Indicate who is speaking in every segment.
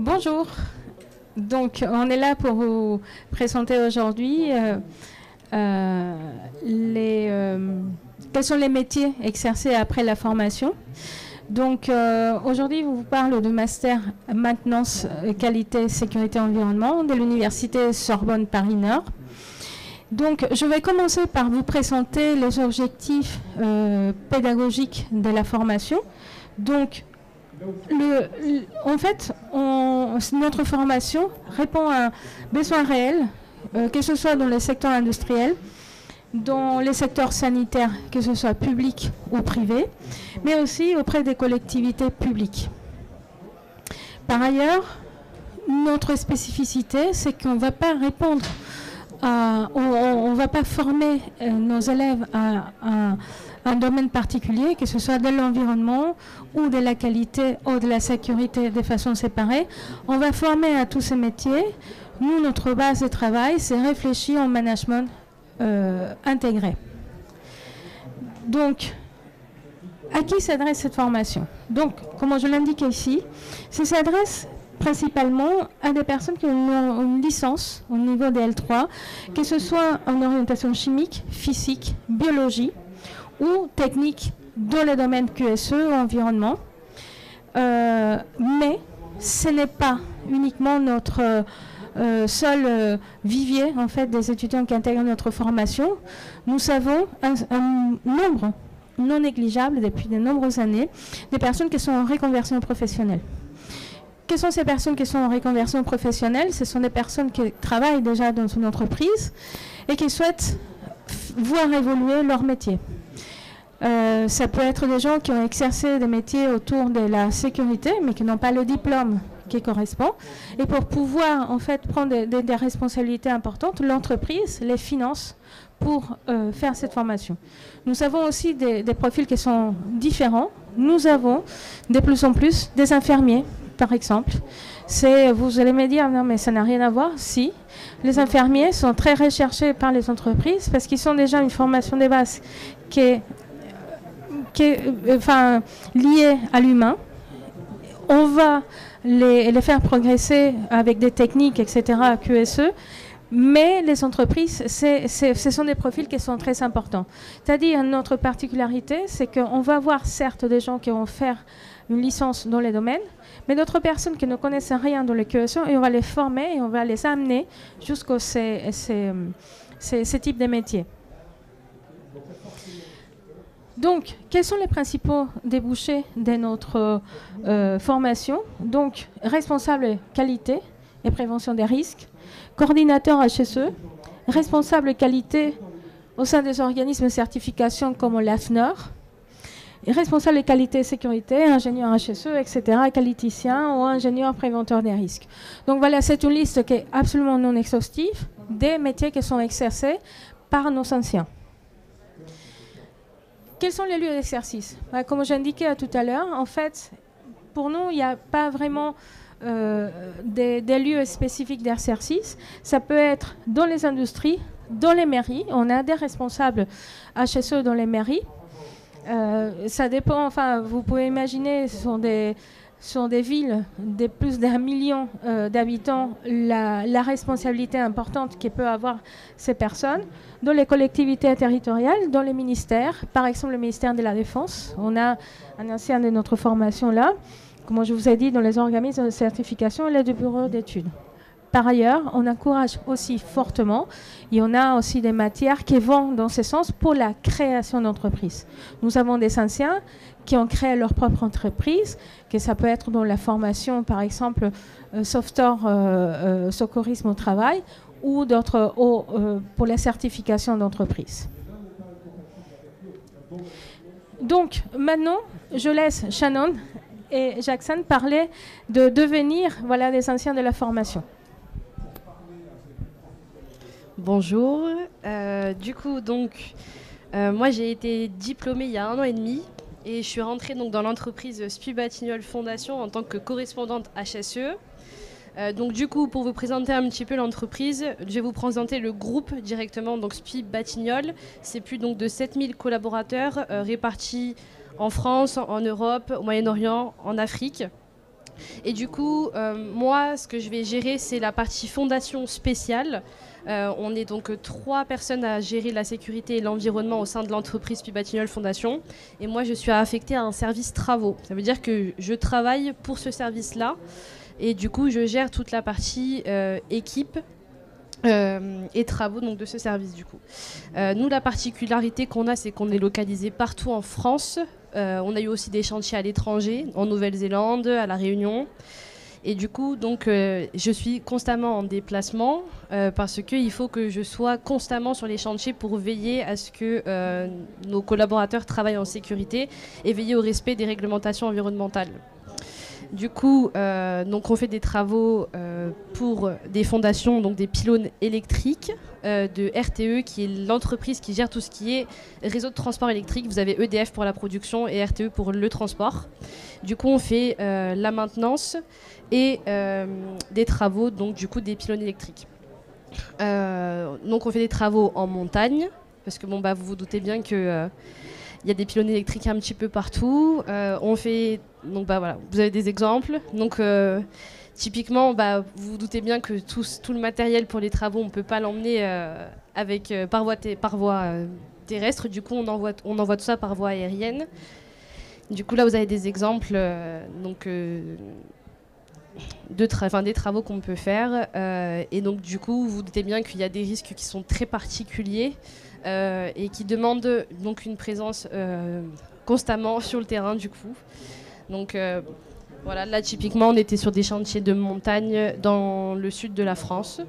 Speaker 1: Bonjour. Donc, on est là pour vous présenter aujourd'hui quels sont les métiers exercés après la formation. Donc, aujourd'hui, je vous parle de Master Maintenance, Qualité, Sécurité, Environnement de l'Université Sorbonne Paris-Nord. Donc, je vais commencer par vous présenter les objectifs pédagogiques de la formation. Donc, en fait, notre formation répond à un besoin réel, que ce soit dans le secteur industriel, dans les secteurs sanitaires, que ce soit public ou privé, mais aussi auprès des collectivités publiques. Par ailleurs, notre spécificité, c'est qu'on ne va pas répondre on ne va pas former nos élèves à un domaine particulier, que ce soit de l'environnement ou de la qualité ou de la sécurité de façon séparée. On va former à tous ces métiers. Nous, notre base de travail, c'est réfléchir en management intégré. Donc, à qui s'adresse cette formation? Donc, comme je l'indique ici, ça s'adresse principalement à des personnes qui ont une licence au niveau des L3, que ce soit en orientation chimique, physique, biologie ou technique dans le domaine QSE ou environnement. Mais ce n'est pas uniquement notre seul vivier en fait, des étudiants qui intègrent notre formation. Nous avons un nombre non négligeable depuis de nombreuses années des personnes qui sont en reconversion professionnelle. Quelles sont ces personnes qui sont en reconversion professionnelle? Ce sont des personnes qui travaillent déjà dans une entreprise et qui souhaitent voir évoluer leur métier. Ça peut être des gens qui ont exercé des métiers autour de la sécurité, mais qui n'ont pas le diplôme qui correspond. Et pour pouvoir en fait prendre des responsabilités importantes, l'entreprise les finance pour faire cette formation. Nous avons aussi des profils qui sont différents. Nous avons de plus en plus des infirmiers, par exemple. Vous allez me dire, non mais ça n'a rien à voir. Si, les infirmiers sont très recherchés par les entreprises parce qu'ils ont déjà une formation de base qui est liée à l'humain. On va les faire progresser avec des techniques, etc., QSE, mais les entreprises, ce sont des profils qui sont très importants. C'est-à-dire, notre particularité, c'est qu'on va avoir certes des gens qui vont faire une licence dans les domaines, mais d'autres personnes qui ne connaissent rien dans les QSE, et on va les former et on va les amener jusqu'à ces types de métiers. Donc, quels sont les principaux débouchés de notre formation? Donc, responsable qualité et prévention des risques, coordinateur HSE, responsable qualité au sein des organismes de certification comme l'AFNOR, responsable qualité et sécurité, ingénieur HSE, etc., qualiticien ou ingénieur préventeur des risques. Donc voilà, c'est une liste qui est absolument non exhaustive des métiers qui sont exercés par nos anciens. Quels sont les lieux d'exercice? Comme j'indiquais tout à l'heure, en fait, pour nous, il n'y a pas vraiment des lieux spécifiques d'exercice. Ça peut être dans les industries, dans les mairies. On a des responsables HSE dans les mairies. Ça dépend, enfin, vous pouvez imaginer, ce sont des villes de plus d'1 million d'habitants, la responsabilité importante que peut avoir ces personnes. Dans les collectivités territoriales, dans les ministères, par exemple le ministère de la Défense, on a un ancien de notre formation là, comme je vous ai dit, dans les organismes de certification et les bureaux d'études. Par ailleurs, on encourage aussi fortement, et on a aussi des matières qui vont dans ce sens pour la création d'entreprises. Nous avons des anciens qui ont créé leur propre entreprise, que ça peut être dans la formation, par exemple, sauveteur, secourisme au travail, ou d'autres pour la certification d'entreprise. Donc, maintenant, je laisse Shannon et Jackson parler de devenir des anciens de la formation.
Speaker 2: Bonjour. Du coup, moi j'ai été diplômée il y a 1 an et demi et je suis rentrée donc dans l'entreprise SPI Batignolles Fondation en tant que correspondante HSE. Donc du coup, pour vous présenter un petit peu l'entreprise, je vais vous présenter le groupe directement, donc SPI Batignolles. C'est plus donc de 7000 collaborateurs répartis en France, en Europe, au Moyen-Orient, en Afrique. Et du coup, moi, ce que je vais gérer, c'est la partie fondation spéciale. On est donc 3 personnes à gérer la sécurité et l'environnement au sein de l'entreprise Puy-Batignolles Fondation. Et moi, je suis affectée à un service travaux. Ça veut dire que je travaille pour ce service-là. Et du coup, je gère toute la partie équipe et travaux donc, de ce service. Du coup. Nous, la particularité qu'on a, c'est qu'on est localisé partout en France. On a eu aussi des chantiers à l'étranger, en Nouvelle-Zélande, à La Réunion. Et du coup, donc, je suis constamment en déplacement parce qu'il faut que je sois constamment sur les chantiers pour veiller à ce que nos collaborateurs travaillent en sécurité et veiller au respect des réglementations environnementales. Du coup, donc on fait des travaux pour des fondations, donc des pylônes électriques de RTE, qui est l'entreprise qui gère tout ce qui est réseau de transport électrique. Vous avez EDF pour la production et RTE pour le transport. Du coup, on fait la maintenance et des travaux, donc du coup des pylônes électriques. Donc on fait des travaux en montagne, parce que bon, bah, vous vous doutez bien que il y a des pylônes électriques un petit peu partout. On fait, donc bah voilà, vous avez des exemples. Donc typiquement, bah, vous vous doutez bien que tout le matériel pour les travaux, on ne peut pas l'emmener par voie terrestre. Du coup, on envoie tout ça par voie aérienne. Du coup, là, vous avez des exemples des travaux qu'on peut faire. Et donc, du coup, vous vous doutez bien qu'il y a des risques qui sont très particuliers. Et qui demande donc une présence constamment sur le terrain du coup. Donc voilà, là typiquement on était sur des chantiers de montagne dans le sud de la France.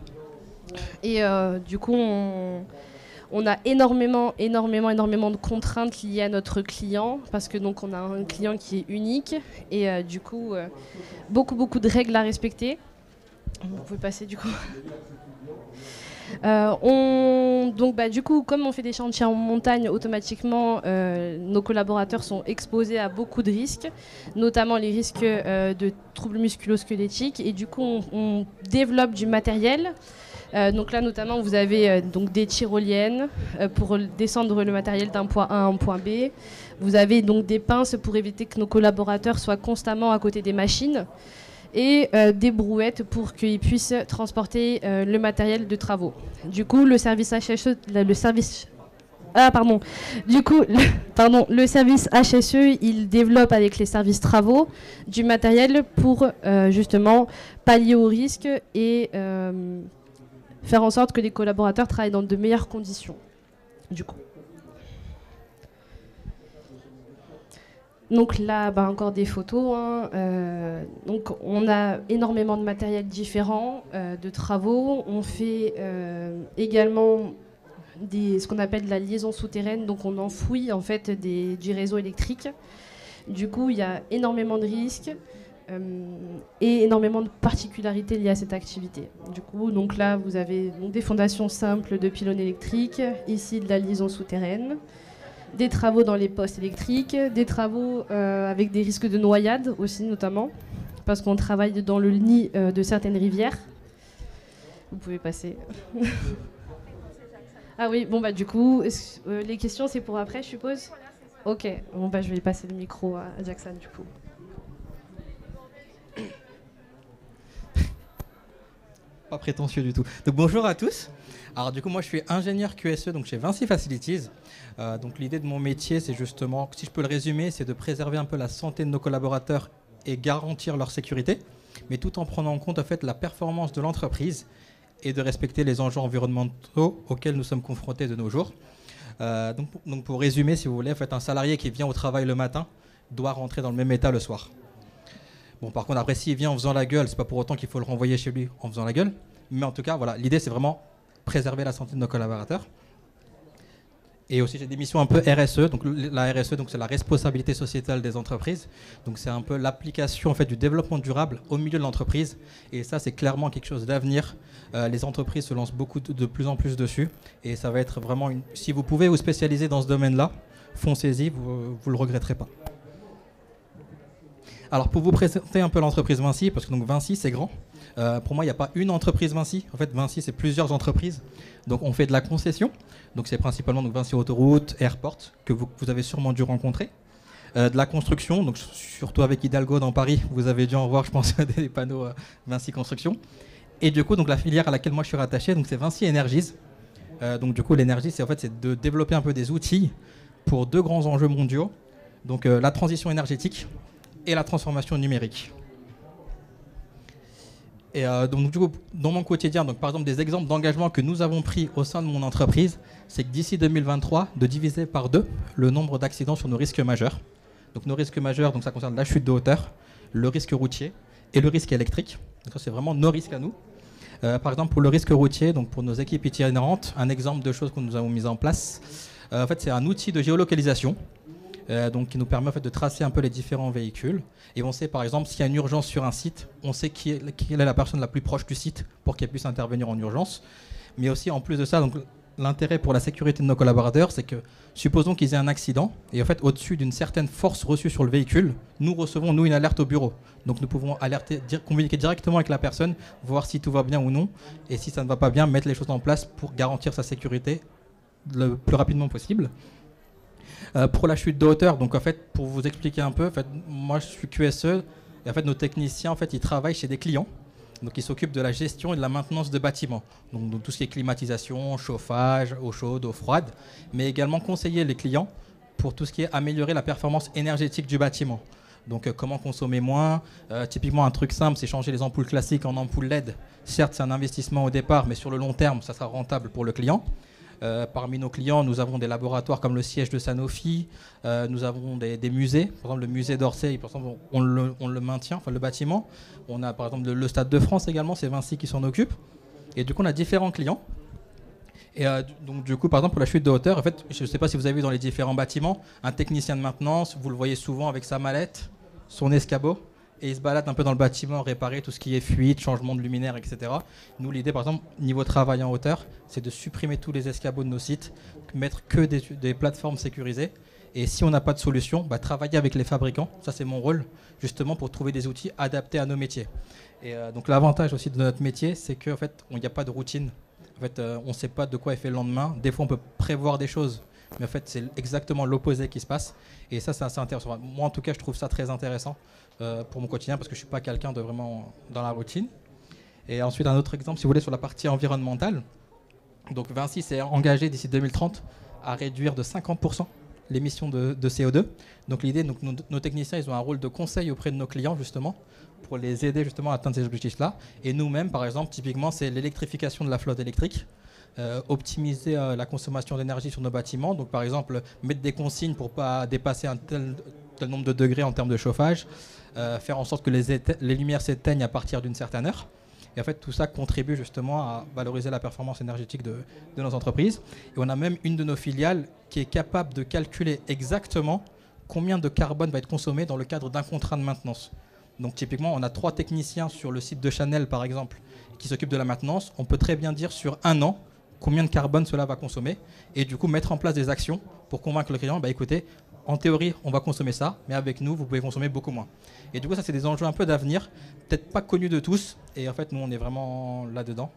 Speaker 2: Et du coup on a énormément de contraintes liées à notre client parce que donc on a un client qui est unique et du coup beaucoup de règles à respecter. Vous pouvez passer du coup. Du coup, comme on fait des chantiers en montagne, automatiquement, nos collaborateurs sont exposés à beaucoup de risques, notamment les risques de troubles musculo-squelettiques. Et du coup, on développe du matériel. Donc là, notamment, vous avez donc des tyroliennes pour descendre le matériel d'un point A à un point B. Vous avez donc des pinces pour éviter que nos collaborateurs soient constamment à côté des machines. Et des brouettes pour qu'ils puissent transporter le matériel de travaux. Du coup, le service HSE, le service HSE, il développe avec les services travaux du matériel pour justement pallier au risque et faire en sorte que les collaborateurs travaillent dans de meilleures conditions. Du coup. Donc là, encore des photos. Donc on a énormément de matériel différent, de travaux. On fait également ce qu'on appelle la liaison souterraine. Donc on enfouit en fait du réseau électrique. Du coup, il y a énormément de risques et énormément de particularités liées à cette activité. Du coup, donc là, vous avez des fondations simples de pylônes électriques. Ici, de la liaison souterraine. Des travaux dans les postes électriques, des travaux avec des risques de noyade aussi notamment, parce qu'on travaille dans le nid de certaines rivières. Vous pouvez passer. Ah oui, du coup, les questions c'est pour après, je suppose. Ok, je vais passer le micro à Jackson du coup.
Speaker 3: Pas prétentieux du tout. Donc bonjour à tous. Alors du coup moi je suis ingénieur QSE donc chez Vinci Facilities. Donc l'idée de mon métier c'est justement, si je peux le résumer, c'est de préserver un peu la santé de nos collaborateurs et garantir leur sécurité, mais tout en prenant en compte en fait la performance de l'entreprise et de respecter les enjeux environnementaux auxquels nous sommes confrontés de nos jours. Donc pour résumer, si vous voulez, en fait, un salarié qui vient au travail le matin doit rentrer dans le même état le soir. Bon, par contre, après, s'il vient en faisant la gueule, c'est pas pour autant qu'il faut le renvoyer chez lui en faisant la gueule. Mais en tout cas, voilà, l'idée, c'est vraiment préserver la santé de nos collaborateurs. Et aussi, j'ai des missions un peu RSE. Donc, la RSE, donc, c'est la responsabilité sociétale des entreprises. Donc, c'est un peu l'application en fait, du développement durable au milieu de l'entreprise. Et ça, c'est clairement quelque chose d'avenir. Les entreprises se lancent de plus en plus dessus. Et ça va être vraiment si vous pouvez vous spécialiser dans ce domaine-là, foncez-y, vous ne le regretterez pas. Alors, pour vous présenter un peu l'entreprise Vinci, parce que donc, Vinci, c'est grand. Pour moi, il n'y a pas une entreprise Vinci. En fait, Vinci, c'est plusieurs entreprises. Donc, on fait de la concession. Donc, c'est principalement donc, Vinci Autoroute, Airport, que vous avez sûrement dû rencontrer. De la construction, donc surtout avec Hidalgo dans Paris, vous avez dû en voir, je pense, des panneaux Vinci Construction. Et du coup, donc la filière à laquelle moi je suis rattaché, donc c'est Vinci Energies. Donc du coup, l'énergie, c'est de développer un peu des outils pour deux grands enjeux mondiaux, donc la transition énergétique et la transformation numérique. Et donc du coup, dans mon quotidien, donc par exemple des exemples d'engagement que nous avons pris au sein de mon entreprise, c'est que d'ici 2023, de diviser par 2 le nombre d'accidents sur nos risques majeurs. Donc nos risques majeurs, donc ça concerne la chute de hauteur, le risque routier et le risque électrique. Donc ça, c'est vraiment nos risques à nous. Par exemple, pour le risque routier, donc pour nos équipes itinérantes, un exemple de choses que nous avons mises en place, en fait, c'est un outil de géolocalisation donc qui nous permet en fait, de tracer un peu les différents véhicules. Et on sait par exemple s'il y a une urgence sur un site, on sait quelle est la personne la plus proche du site pour qu'elle puisse intervenir en urgence. Mais aussi en plus de ça, donc, l'intérêt pour la sécurité de nos collaborateurs, c'est que supposons qu'ils aient un accident et en fait au-dessus d'une certaine force reçue sur le véhicule, nous recevons une alerte au bureau. Donc nous pouvons communiquer directement avec la personne, voir si tout va bien ou non, et si ça ne va pas bien, mettre les choses en place pour garantir sa sécurité le plus rapidement possible. Pour la chute de hauteur, donc en fait, pour vous expliquer un peu, en fait, moi je suis QSE et en fait nos techniciens en fait ils travaillent chez des clients, donc ils s'occupent de la gestion et de la maintenance de bâtiments, donc tout ce qui est climatisation, chauffage, eau chaude, eau froide, mais également conseiller les clients pour tout ce qui est améliorer la performance énergétique du bâtiment. Donc comment consommer moins, typiquement un truc simple, c'est changer les ampoules classiques en ampoules LED. Certes, c'est un investissement au départ, mais sur le long terme, ça sera rentable pour le client. Parmi nos clients, nous avons des laboratoires comme le siège de Sanofi, nous avons des musées, par exemple le musée d'Orsay, par exemple, on le maintient, enfin le bâtiment. On a par exemple le Stade de France également, c'est Vinci qui s'en occupe. Et du coup, on a différents clients. Et donc du coup, par exemple, pour la chute de hauteur, en fait, je ne sais pas si vous avez vu dans les différents bâtiments, un technicien de maintenance, vous le voyez souvent avec sa mallette, son escabeau, et il se balade un peu dans le bâtiment, réparer tout ce qui est fuite, changement de luminaire, etc. Nous, l'idée, par exemple, niveau travail en hauteur, c'est de supprimer tous les escabeaux de nos sites, mettre que des plateformes sécurisées. Et si on n'a pas de solution, travailler avec les fabricants. Ça, c'est mon rôle, justement, pour trouver des outils adaptés à nos métiers. Et donc, l'avantage aussi de notre métier, c'est qu'en fait, il n'y a pas de routine. En fait, on ne sait pas de quoi est fait le lendemain. Des fois, on peut prévoir des choses, mais en fait, c'est exactement l'opposé qui se passe. Et ça, c'est assez intéressant. Moi, en tout cas, je trouve ça très intéressant pour mon quotidien parce que je ne suis pas quelqu'un de vraiment dans la routine. Et ensuite, un autre exemple, si vous voulez, sur la partie environnementale. Donc, Vinci s'est engagé d'ici 2030 à réduire de 50% l'émission de CO2. Donc, l'idée, donc, nos techniciens, ils ont un rôle de conseil auprès de nos clients, justement, pour les aider justement à atteindre ces objectifs-là. Et nous-mêmes, par exemple, typiquement, c'est l'électrification de la flotte électrique. Optimiser la consommation d'énergie sur nos bâtiments. Donc, par exemple, mettre des consignes pour ne pas dépasser un tel nombre de degrés en termes de chauffage, faire en sorte que les lumières s'éteignent à partir d'une certaine heure. Et en fait, tout ça contribue justement à valoriser la performance énergétique de nos entreprises. Et on a même une de nos filiales qui est capable de calculer exactement combien de carbone va être consommé dans le cadre d'un contrat de maintenance. Donc typiquement, on a 3 techniciens sur le site de Chanel, par exemple, qui s'occupent de la maintenance. On peut très bien dire sur un an combien de carbone cela va consommer et du coup mettre en place des actions pour convaincre le client, écoutez, en théorie, on va consommer ça, mais avec nous, vous pouvez consommer beaucoup moins. Et du coup, ça, c'est des enjeux un peu d'avenir, peut-être pas connus de tous, et en fait, nous, on est vraiment là-dedans.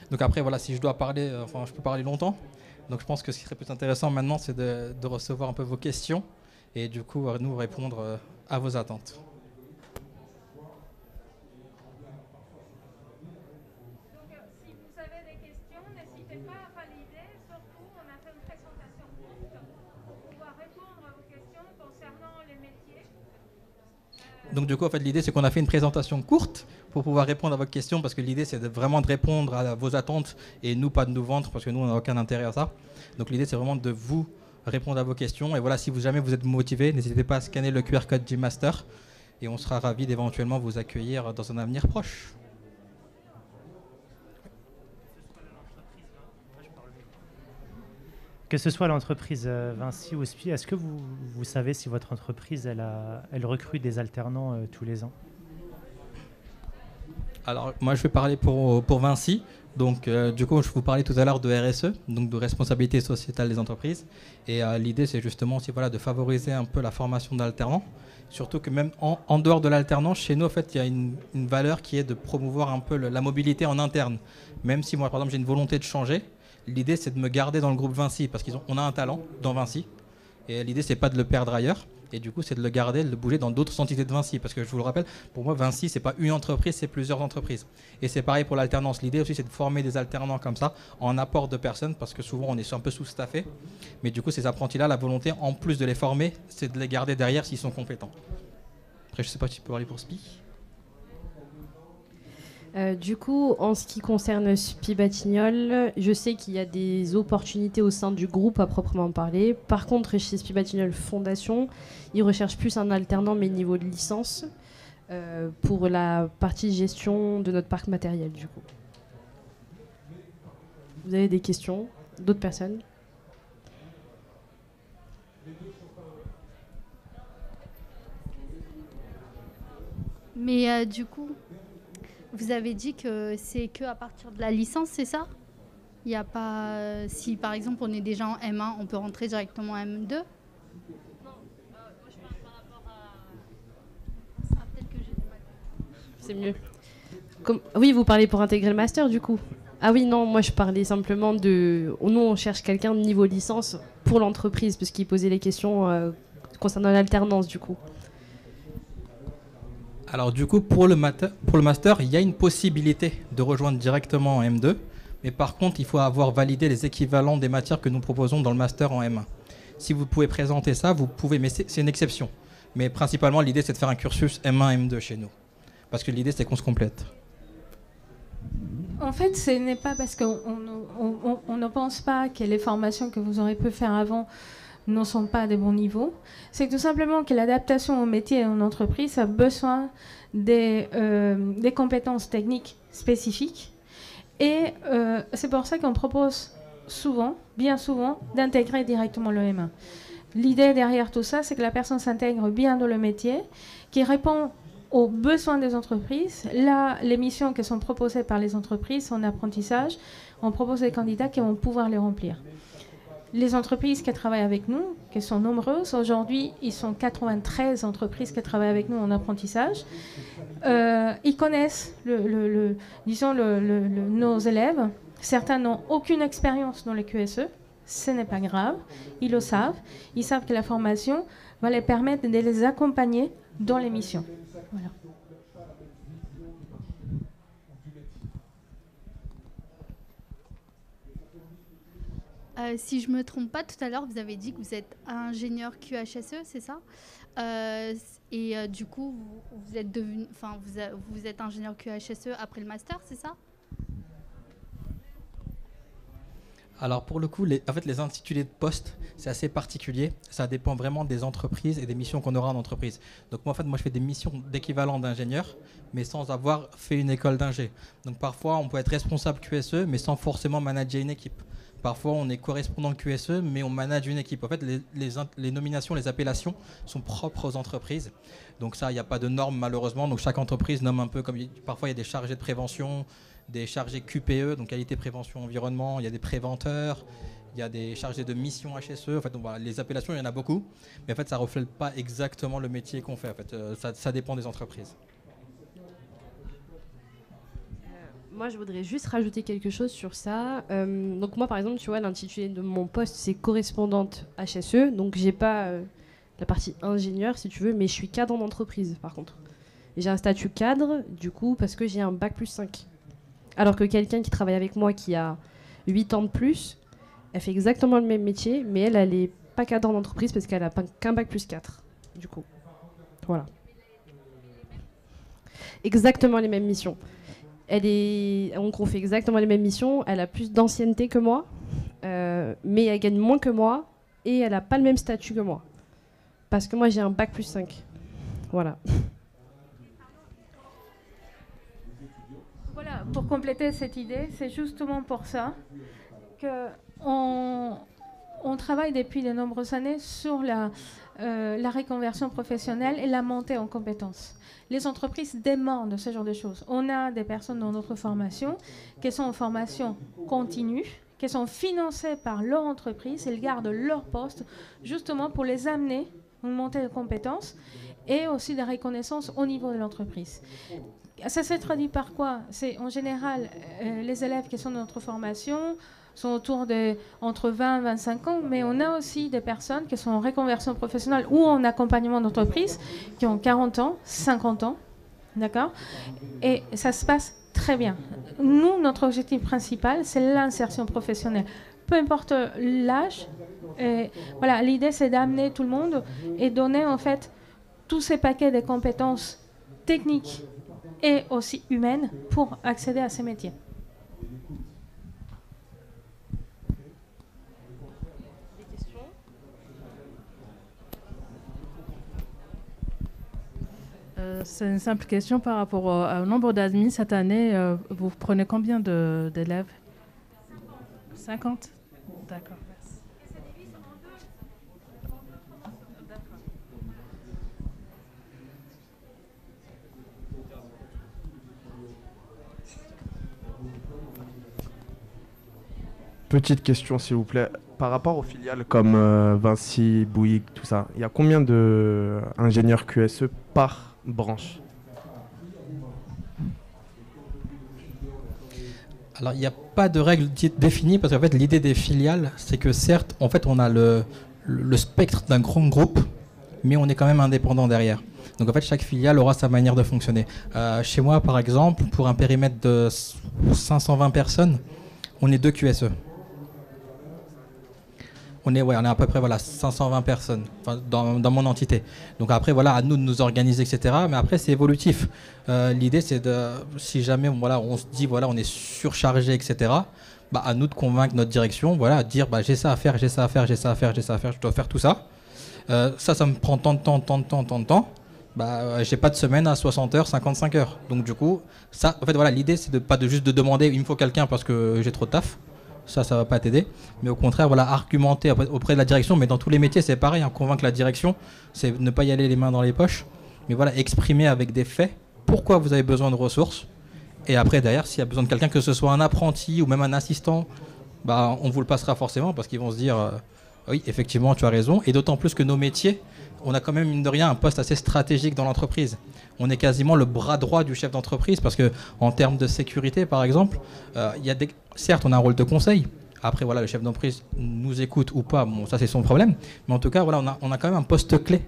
Speaker 3: Donc après, voilà, si je dois parler, je peux parler longtemps. Donc je pense que ce qui serait plus intéressant maintenant, c'est de recevoir un peu vos questions et du coup, nous répondre à vos attentes. Donc du coup, en fait, l'idée, c'est qu'on a fait une présentation courte pour pouvoir répondre à vos questions, parce que l'idée, c'est vraiment de répondre à vos attentes et nous, pas de nous vendre, parce que nous, on n'a aucun intérêt à ça. Donc l'idée, c'est vraiment de vous répondre à vos questions. Et voilà, si jamais vous êtes motivé, n'hésitez pas à scanner le QR code du master et on sera ravis d'éventuellement vous accueillir dans un avenir proche.
Speaker 4: Que ce soit l'entreprise Vinci ou SPI, est-ce que vous savez si votre entreprise elle recrute des alternants tous les ans?
Speaker 3: Alors moi je vais parler pour Vinci. Donc du coup je vous parlais tout à l'heure de RSE, donc de responsabilité sociétale des entreprises. Et l'idée c'est justement aussi de favoriser un peu la formation d'alternants. Surtout que même en dehors de l'alternance, chez nous en fait il y a une valeur qui est de promouvoir un peu la mobilité en interne. Même si moi par exemple j'ai une volonté de changer, l'idée, c'est de me garder dans le groupe Vinci parce qu'on a un talent dans Vinci. Et l'idée, c'est pas de le perdre ailleurs. Et du coup, c'est de le garder, de le bouger dans d'autres entités de Vinci. Parce que je vous le rappelle, pour moi, Vinci, c'est pas une entreprise, c'est plusieurs entreprises. Et c'est pareil pour l'alternance. L'idée aussi, c'est de former des alternants comme ça, en apport de personnes, parce que souvent, on est un peu sous-staffé. Mais du coup, ces apprentis-là, la volonté, en plus de les former, c'est de les garder derrière s'ils sont compétents. Après, je sais pas si tu peux parler pour SPI.
Speaker 2: Du coup, en ce qui concerne SPI Batignolles, je sais qu'il y a des opportunités au sein du groupe à proprement parler. Par contre, chez SPI Batignolles Fondation, ils recherchent plus un alternant, mais niveau de licence, pour la partie gestion de notre parc matériel, du coup. Vous avez des questions? D'autres personnes?
Speaker 5: Mais du coup, vous avez dit que c'est que à partir de la licence, c'est ça? Il n'y a pas. Si par exemple on est déjà en M1, on peut rentrer directement en M2? Non, moi je parle par rapport à. Ah, peut-être que j'ai du mal.
Speaker 2: C'est mieux. Oui, vous parlez pour intégrer le master du coup? Ah oui, non, moi je parlais simplement de. Nous, on cherche quelqu'un de niveau licence pour l'entreprise, parce qu'il posait les questions concernant l'alternance du coup.
Speaker 3: Alors du coup, pour le master, il y a une possibilité de rejoindre directement en M2. Mais par contre, il faut avoir validé les équivalents des matières que nous proposons dans le master en M1. Si vous pouvez présenter ça, vous pouvez, mais c'est une exception. Mais principalement, l'idée, c'est de faire un cursus M1, M2 chez nous. Parce que l'idée, c'est qu'on se complète.
Speaker 1: En fait, ce n'est pas parce qu'on ne pense pas que les formations que vous aurez pu faire avant ne sont pas à des bons niveaux. C'est tout simplement que l'adaptation au métier et en entreprise a besoin des compétences techniques spécifiques. Et c'est pour ça qu'on propose souvent, bien souvent, d'intégrer directement le M1. L'idée derrière tout ça, c'est que la personne s'intègre bien dans le métier, qui répond aux besoins des entreprises. Là, les missions qui sont proposées par les entreprises en apprentissage, on propose des candidats qui vont pouvoir les remplir. Les entreprises qui travaillent avec nous, qui sont nombreuses, aujourd'hui, ils sont 93 entreprises qui travaillent avec nous en apprentissage. Ils connaissent nos élèves. Certains n'ont aucune expérience dans les QSE. Ce n'est pas grave. Ils le savent. Ils savent que la formation va les permettre de les accompagner dans les missions. Voilà.
Speaker 5: Si je ne me trompe pas, tout à l'heure, vous avez dit que vous êtes ingénieur QHSE, c'est ça? Du coup, vous êtes devenu, vous êtes ingénieur QHSE après le master, c'est ça?
Speaker 3: Alors pour le coup, en fait, les intitulés de poste, c'est assez particulier. Ça dépend vraiment des entreprises et des missions qu'on aura en entreprise. Donc moi, je fais des missions d'équivalent d'ingénieur, mais sans avoir fait une école d'ingé. Donc parfois, on peut être responsable QSE, mais sans forcément manager une équipe. Parfois, on est correspondant QSE, mais on manage une équipe. En fait, les nominations, les appellations sont propres aux entreprises. Donc ça, il n'y a pas de normes malheureusement. Donc chaque entreprise nomme un peu comme... Parfois, il y a des chargés de prévention, des chargés QPE, donc qualité, prévention, environnement. Il y a des préventeurs, il y a des chargés de mission HSE. En fait, donc, voilà, les appellations, il y en a beaucoup. Mais en fait, ça ne reflète pas exactement le métier qu'on fait. En fait, ça dépend des entreprises.
Speaker 2: Moi, je voudrais juste rajouter quelque chose sur ça. Donc moi, par exemple, tu vois, l'intitulé de mon poste, c'est correspondante HSE. Donc, j'ai pas la partie ingénieur, si tu veux, mais je suis cadre en entreprise, par contre. Et j'ai un statut cadre, du coup, parce que j'ai un bac+5. Alors que quelqu'un qui travaille avec moi, qui a 8 ans de plus, elle fait exactement le même métier, mais elle est pas cadre en entreprise parce qu'elle a qu'un bac+4, du coup. Voilà. Exactement les mêmes missions. On fait exactement les mêmes missions, elle a plus d'ancienneté que moi, mais elle gagne moins que moi et elle n'a pas le même statut que moi. Parce que moi j'ai un bac+5. Voilà.
Speaker 1: Voilà, pour compléter cette idée, c'est justement pour ça qu'on travaille depuis de nombreuses années sur la reconversion professionnelle et la montée en compétences. Les entreprises demandent ce genre de choses. On a des personnes dans notre formation qui sont en formation continue, qui sont financées par leur entreprise, elles gardent leur poste justement pour les amener à une montée de compétences et aussi de reconnaissance au niveau de l'entreprise. Ça se traduit par quoi? C'est en général les élèves qui sont dans notre formation sont autour de entre 20 et 25 ans, mais on a aussi des personnes qui sont en reconversion professionnelle ou en accompagnement d'entreprise qui ont 40 ans, 50 ans, d'accord? Et ça se passe très bien. Nous, notre objectif principal, c'est l'insertion professionnelle. Peu importe l'âge, voilà, l'idée c'est d'amener tout le monde et donner en fait tous ces paquets de compétences techniques et aussi humaines pour accéder à ces métiers.
Speaker 6: C'est une simple question par rapport au nombre d'admis cette année. Vous prenez combien d'élèves? 50. D'accord.
Speaker 7: Petite question, s'il vous plaît. Par rapport aux filiales comme Vinci, Bouygues, tout ça, il y a combien d'ingénieurs QSE par branche?
Speaker 3: Alors, il n'y a pas de règle définie parce qu'en fait, l'idée des filiales, c'est que certes, en fait, on a le spectre d'un grand groupe, mais on est quand même indépendant derrière. Donc, en fait, chaque filiale aura sa manière de fonctionner. Chez moi, par exemple, pour un périmètre de 520 personnes, on est 2 QSE. On est à peu près 520 personnes dans mon entité. Donc après, à nous de nous organiser, etc. Mais après, c'est évolutif. L'idée, c'est si jamais on se dit, on est surchargé, etc., à nous de convaincre notre direction, dire, j'ai ça à faire, j'ai ça à faire, j'ai ça à faire, j'ai ça à faire, je dois faire tout ça. Ça me prend tant de temps. J'ai pas de semaine à 60 heures, 55 heures. Donc du coup, ça, en fait, l'idée, c'est pas juste de demander, il me faut quelqu'un parce que j'ai trop de taf. Ça va pas t'aider. Mais au contraire, argumenter auprès de la direction. Mais dans tous les métiers, c'est pareil. Convaincre la direction, c'est ne pas y aller les mains dans les poches. Mais exprimer avec des faits pourquoi vous avez besoin de ressources. Et après, derrière, s'il y a besoin de quelqu'un, que ce soit un apprenti ou même un assistant, on vous le passera forcément parce qu'ils vont se dire oui, effectivement, tu as raison. Et d'autant plus que nos métiers, on a quand même, mine de rien, un poste assez stratégique dans l'entreprise. On est quasiment le bras droit du chef d'entreprise parce qu'en termes de sécurité, par exemple, certes, on a un rôle de conseil. Après, le chef d'entreprise nous écoute ou pas, ça c'est son problème. Mais en tout cas, on a quand même un poste clé.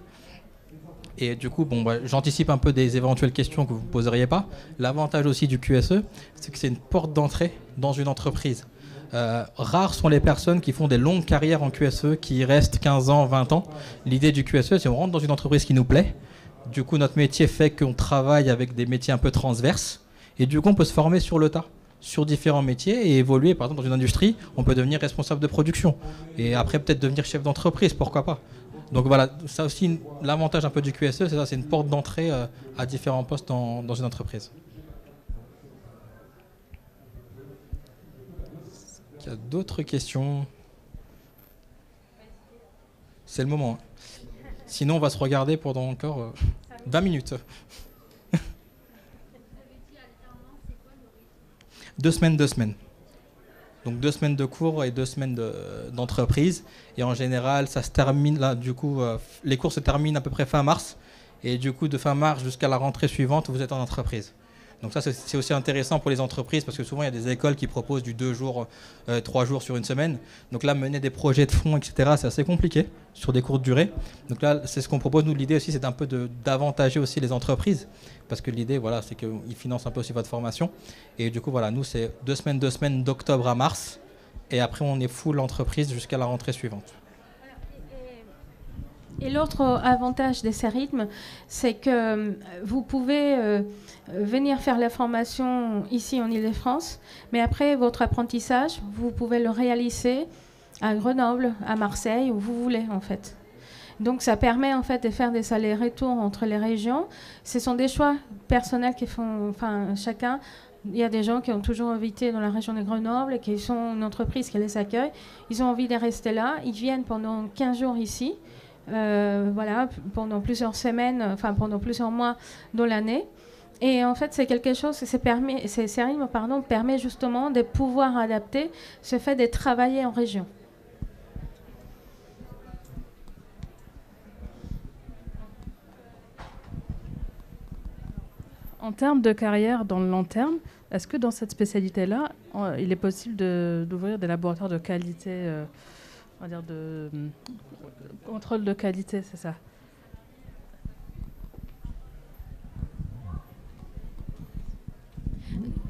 Speaker 3: Et du coup, j'anticipe un peu des éventuelles questions que vous ne poseriez pas. L'avantage aussi du QSE, c'est que c'est une porte d'entrée dans une entreprise. Rares sont les personnes qui font des longues carrières en QSE, qui y restent 15 ans, 20 ans. L'idée du QSE, c'est qu'on rentre dans une entreprise qui nous plaît. Du coup, notre métier fait qu'on travaille avec des métiers un peu transverses. Et du coup, on peut se former sur le tas, sur différents métiers et évoluer. Par exemple, dans une industrie, on peut devenir responsable de production. Et après, peut-être devenir chef d'entreprise, pourquoi pas. Donc ça aussi, l'avantage un peu du QSE, c'est ça, c'est une porte d'entrée à différents postes dans une entreprise. Il y a d'autres questions? C'est le moment. Sinon, on va se regarder pendant encore 20 minutes. 2 semaines, 2 semaines. Donc 2 semaines de cours et 2 semaines d'entreprise. Et en général, ça se termine là. Du coup, les cours se terminent à peu près fin mars. Et du coup, de fin mars jusqu'à la rentrée suivante, vous êtes en entreprise. Donc ça, c'est aussi intéressant pour les entreprises parce que souvent, il y a des écoles qui proposent du 2 jours, 3 jours sur une semaine. Donc là, mener des projets de fond, etc., c'est assez compliqué sur des courtes durées. Donc là, c'est ce qu'on propose. Nous, l'idée aussi, c'est un peu d'avantager aussi les entreprises parce que l'idée, c'est qu'ils financent un peu aussi votre formation. Et du coup, nous, c'est 2 semaines d'octobre à mars. Et après, on est full entreprise jusqu'à la rentrée suivante.
Speaker 1: Et l'autre avantage de ces rythmes, c'est que vous pouvez venir faire la formation ici en Île-de-France, mais après votre apprentissage, vous pouvez le réaliser à Grenoble, à Marseille, où vous voulez en fait. Donc ça permet en fait de faire des allers-retours entre les régions. Ce sont des choix personnels qui font, chacun. Il y a des gens qui ont toujours habité dans la région de Grenoble et qui sont une entreprise qui les accueille. Ils ont envie de rester là. Ils viennent pendant 15 jours ici. Pendant plusieurs semaines, pendant plusieurs mois dans l'année. Et en fait, c'est quelque chose, ces rythmes, permet justement de pouvoir adapter ce fait de travailler en région.
Speaker 6: En termes de carrière dans le long terme, est-ce que dans cette spécialité-là, il est possible d'ouvrir des laboratoires de qualité, on va dire de contrôle de qualité, c'est ça.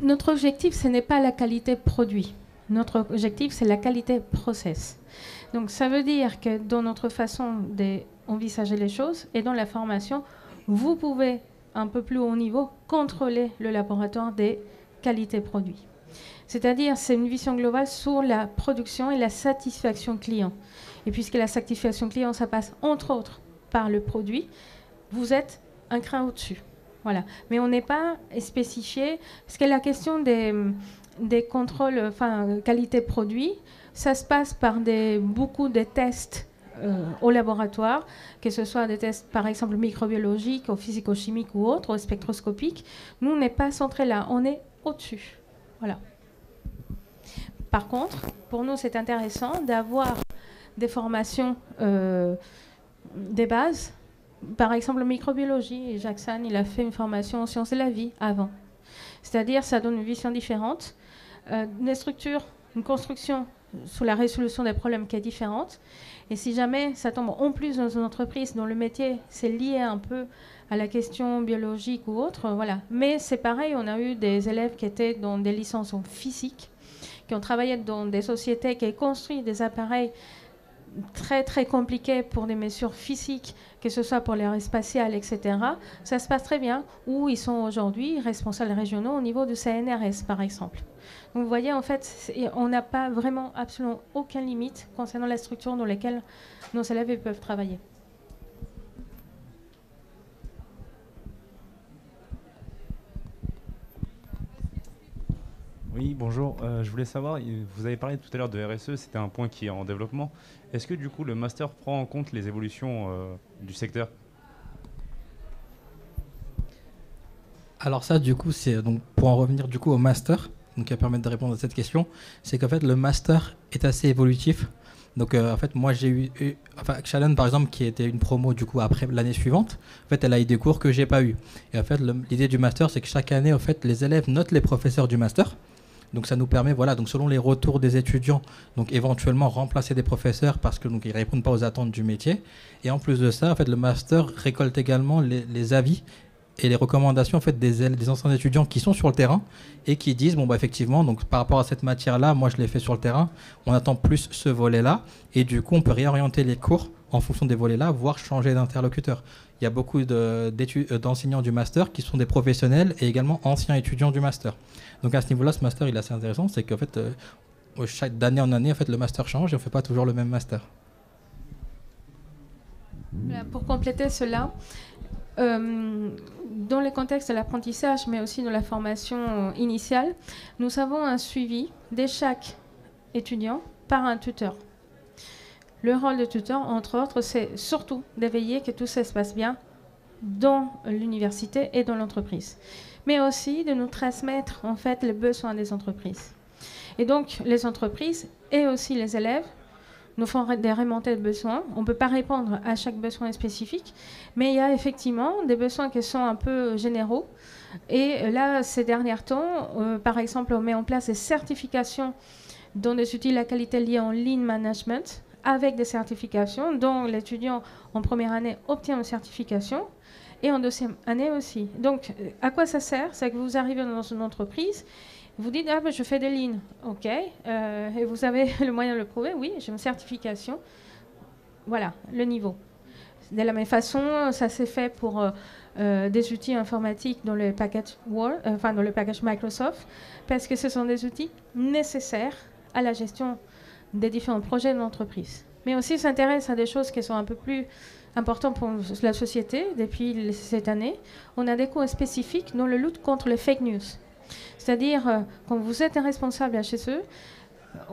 Speaker 1: Notre objectif, ce n'est pas la qualité produit. Notre objectif, c'est la qualité process. Donc, ça veut dire que dans notre façon d'envisager les choses et dans la formation, vous pouvez, un peu plus haut niveau, contrôler le laboratoire des qualités produits. C'est-à-dire, c'est une vision globale sur la production et la satisfaction client. Et puisque la satisfaction client, ça passe entre autres par le produit, vous êtes un cran au-dessus. Voilà. Mais on n'est pas spécifié, parce que la question des contrôles, enfin, qualité produit, ça se passe par beaucoup de tests au laboratoire, que ce soit des tests, par exemple, microbiologiques, ou physico-chimiques ou autres, ou spectroscopiques. Nous, on n'est pas centré là, on est au-dessus. Voilà. Par contre, pour nous, c'est intéressant d'avoir des formations, des bases. Par exemple, en microbiologie, Jackson, il a fait une formation en sciences de la vie avant. C'est-à-dire, ça donne une vision différente, une structure, une construction sous la résolution des problèmes qui est différente. Et si jamais ça tombe en plus dans une entreprise dont le métier c'est lié un peu à la question biologique ou autre, voilà. Mais c'est pareil, on a eu des élèves qui étaient dans des licences en physique, qui ont travaillé dans des sociétés qui ont construit des appareils très très compliqués pour des mesures physiques, que ce soit pour l'aérospatiale, etc. Ça se passe très bien, où ils sont aujourd'hui responsables régionaux au niveau du CNRS, par exemple. Donc vous voyez, en fait, on n'a pas vraiment absolument aucune limite concernant la structure dans laquelle nos élèves peuvent travailler.
Speaker 8: Oui, bonjour. Je voulais savoir, vous avez parlé tout à l'heure de RSE, c'était un point qui est en développement. Est-ce que du coup le master prend en compte les évolutions du secteur ?
Speaker 3: Alors ça, du coup, c'est donc pour en revenir du coup au master, donc qui va permettre de répondre à cette question, c'est qu'en fait le master est assez évolutif. Donc en fait, moi j'ai eu Shannon par exemple, qui était une promo du coup après l'année suivante. En fait, elle a eu des cours que j'ai pas eu. Et en fait, l'idée du master, c'est que chaque année, en fait, les élèves notent les professeurs du master. Donc ça nous permet, voilà, donc selon les retours des étudiants, donc éventuellement remplacer des professeurs parce que donc ils répondent pas aux attentes du métier. Et en plus de ça, en fait, le master récolte également les avis et les recommandations en fait des anciens étudiants qui sont sur le terrain et qui disent bon bah effectivement donc par rapport à cette matière-là, moi je l'ai fait sur le terrain, on attend plus ce volet-là et du coup on peut réorienter les cours en fonction des volets-là, voire changer d'interlocuteur. Il y a beaucoup d'enseignants du master qui sont des professionnels et également anciens étudiants du master. Donc à ce niveau-là, ce master il est assez intéressant, c'est qu'en fait d'année en année en fait le master change et on fait pas toujours le même master.
Speaker 1: Voilà, pour compléter cela, dans le contexte de l'apprentissage, mais aussi dans la formation initiale, nous avons un suivi de chaque étudiant par un tuteur. Le rôle de tuteur, entre autres, c'est surtout de veiller que tout ça se passe bien dans l'université et dans l'entreprise, mais aussi de nous transmettre en fait les besoins des entreprises. Et donc, les entreprises et aussi les élèves nous font des remontées de besoins. On ne peut pas répondre à chaque besoin spécifique, mais il y a effectivement des besoins qui sont un peu généraux. Et là, ces derniers temps, par exemple, on met en place des certifications dans des outils de la qualité liés en lean management, avec des certifications dont l'étudiant en première année obtient une certification et en deuxième année aussi. Donc, à quoi ça sert? C'est que vous arrivez dans une entreprise, vous dites, ah ben je fais des lignes, ok, et vous avez le moyen de le prouver, oui, j'ai une certification, voilà, le niveau. De la même façon, ça s'est fait pour des outils informatiques dans le package Word, dans le package Microsoft, parce que ce sont des outils nécessaires à la gestion des différents projets de l'entreprise. Mais aussi s'intéresse à des choses qui sont un peu plus importantes pour la société. Depuis cette année, on a des cours spécifiques dans la lutte contre les fake news. C'est-à-dire, quand vous êtes un responsable HSE,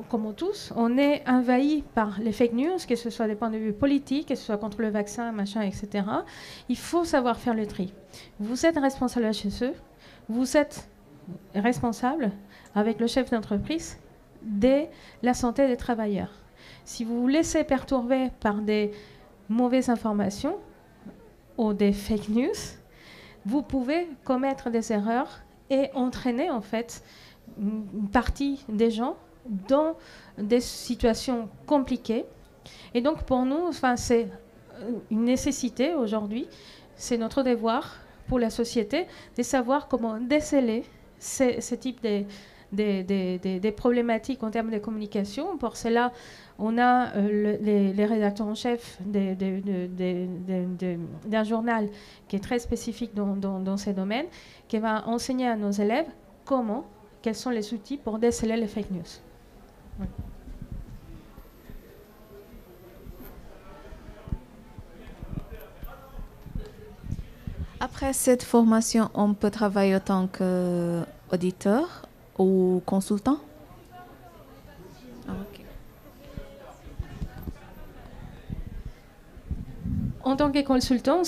Speaker 1: comme tous, on est envahi par les fake news, que ce soit des points de vue politiques, que ce soit contre le vaccin, machin, etc. Il faut savoir faire le tri. Vous êtes un responsable HSE, vous êtes responsable, avec le chef d'entreprise, de la santé des travailleurs. Si vous vous laissez perturber par des mauvaises informations ou des fake news, vous pouvez commettre des erreurs et entraîner en fait une partie des gens dans des situations compliquées. Et donc pour nous, c'est une nécessité aujourd'hui, c'est notre devoir pour la société de savoir comment déceler ce type des problématiques en termes de communication. Pour cela, on a les rédacteurs en chef d'un journal qui est très spécifique dans ces domaines, qui va enseigner à nos élèves quels sont les outils pour déceler les fake news. Oui.
Speaker 9: Après cette formation, on peut travailler en tant qu'auditeur ou consultant? Okay.
Speaker 1: En tant que consultant,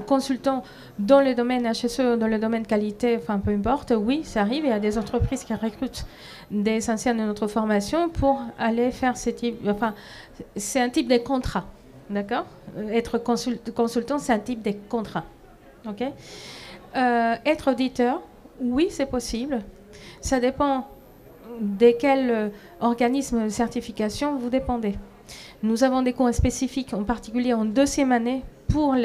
Speaker 1: consultant dans le domaine HSE, dans le domaine qualité, peu importe, oui, ça arrive. Il y a des entreprises qui recrutent des anciens de notre formation pour aller faire ce type. C'est un type de contrat, d'accord? Être consultant, c'est un type de contrat. Okay. Être auditeur, oui, c'est possible. Ça dépend de quel organisme de certification vous dépendez. Nous avons des cours spécifiques, en particulier en deuxième année, pour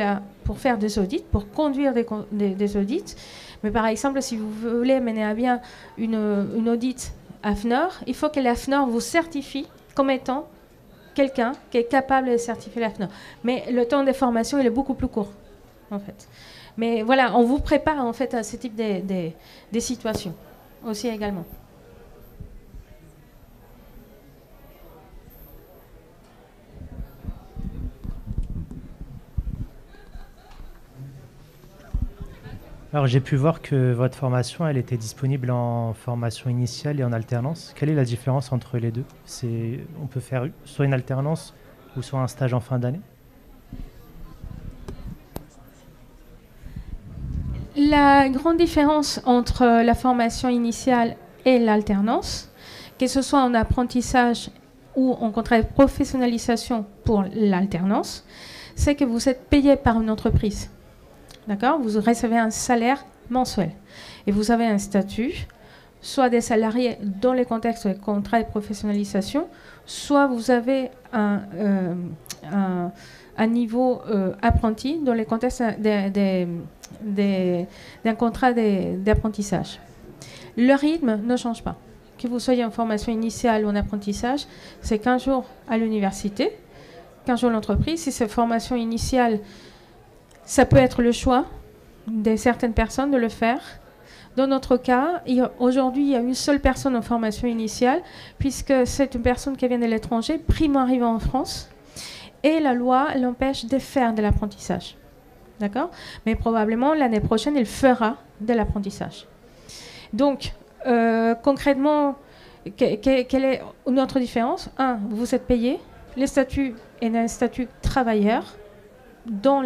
Speaker 1: faire des audits, pour conduire des audits. Mais par exemple, si vous voulez mener à bien une audit AFNOR, il faut que l'AFNOR vous certifie comme étant quelqu'un qui est capable de certifier l'AFNOR. Mais le temps de formation, il est beaucoup plus court, en fait. Mais voilà, on vous prépare en fait à ce type de situations aussi également.
Speaker 4: Alors j'ai pu voir que votre formation, elle était disponible en formation initiale et en alternance. Quelle est la différence entre les deux? On peut faire soit une alternance ou soit un stage en fin d'année?
Speaker 1: La grande différence entre la formation initiale et l'alternance, que ce soit en apprentissage ou en contrat de professionnalisation pour l'alternance, c'est que vous êtes payé par une entreprise. D'accord? Vous recevez un salaire mensuel. Et vous avez un statut, soit des salariés dans les contextes de contrat de professionnalisation, soit vous avez un niveau apprenti dans les contextes d'un contrat d'apprentissage. Le rythme ne change pas. Que vous soyez en formation initiale ou en apprentissage, c'est 15 jours à l'université, 15 jours à l'entreprise. Si c'est formation initiale, ça peut être le choix de certaines personnes de le faire. Dans notre cas, aujourd'hui, il y a une seule personne en formation initiale, puisque c'est une personne qui vient de l'étranger, primo-arrivant en France, et la loi l'empêche de faire de l'apprentissage. D'accord? Mais probablement, l'année prochaine, il fera de l'apprentissage. Donc, concrètement, quelle est notre différence? Vous êtes payé. Le statut est un statut travailleur dans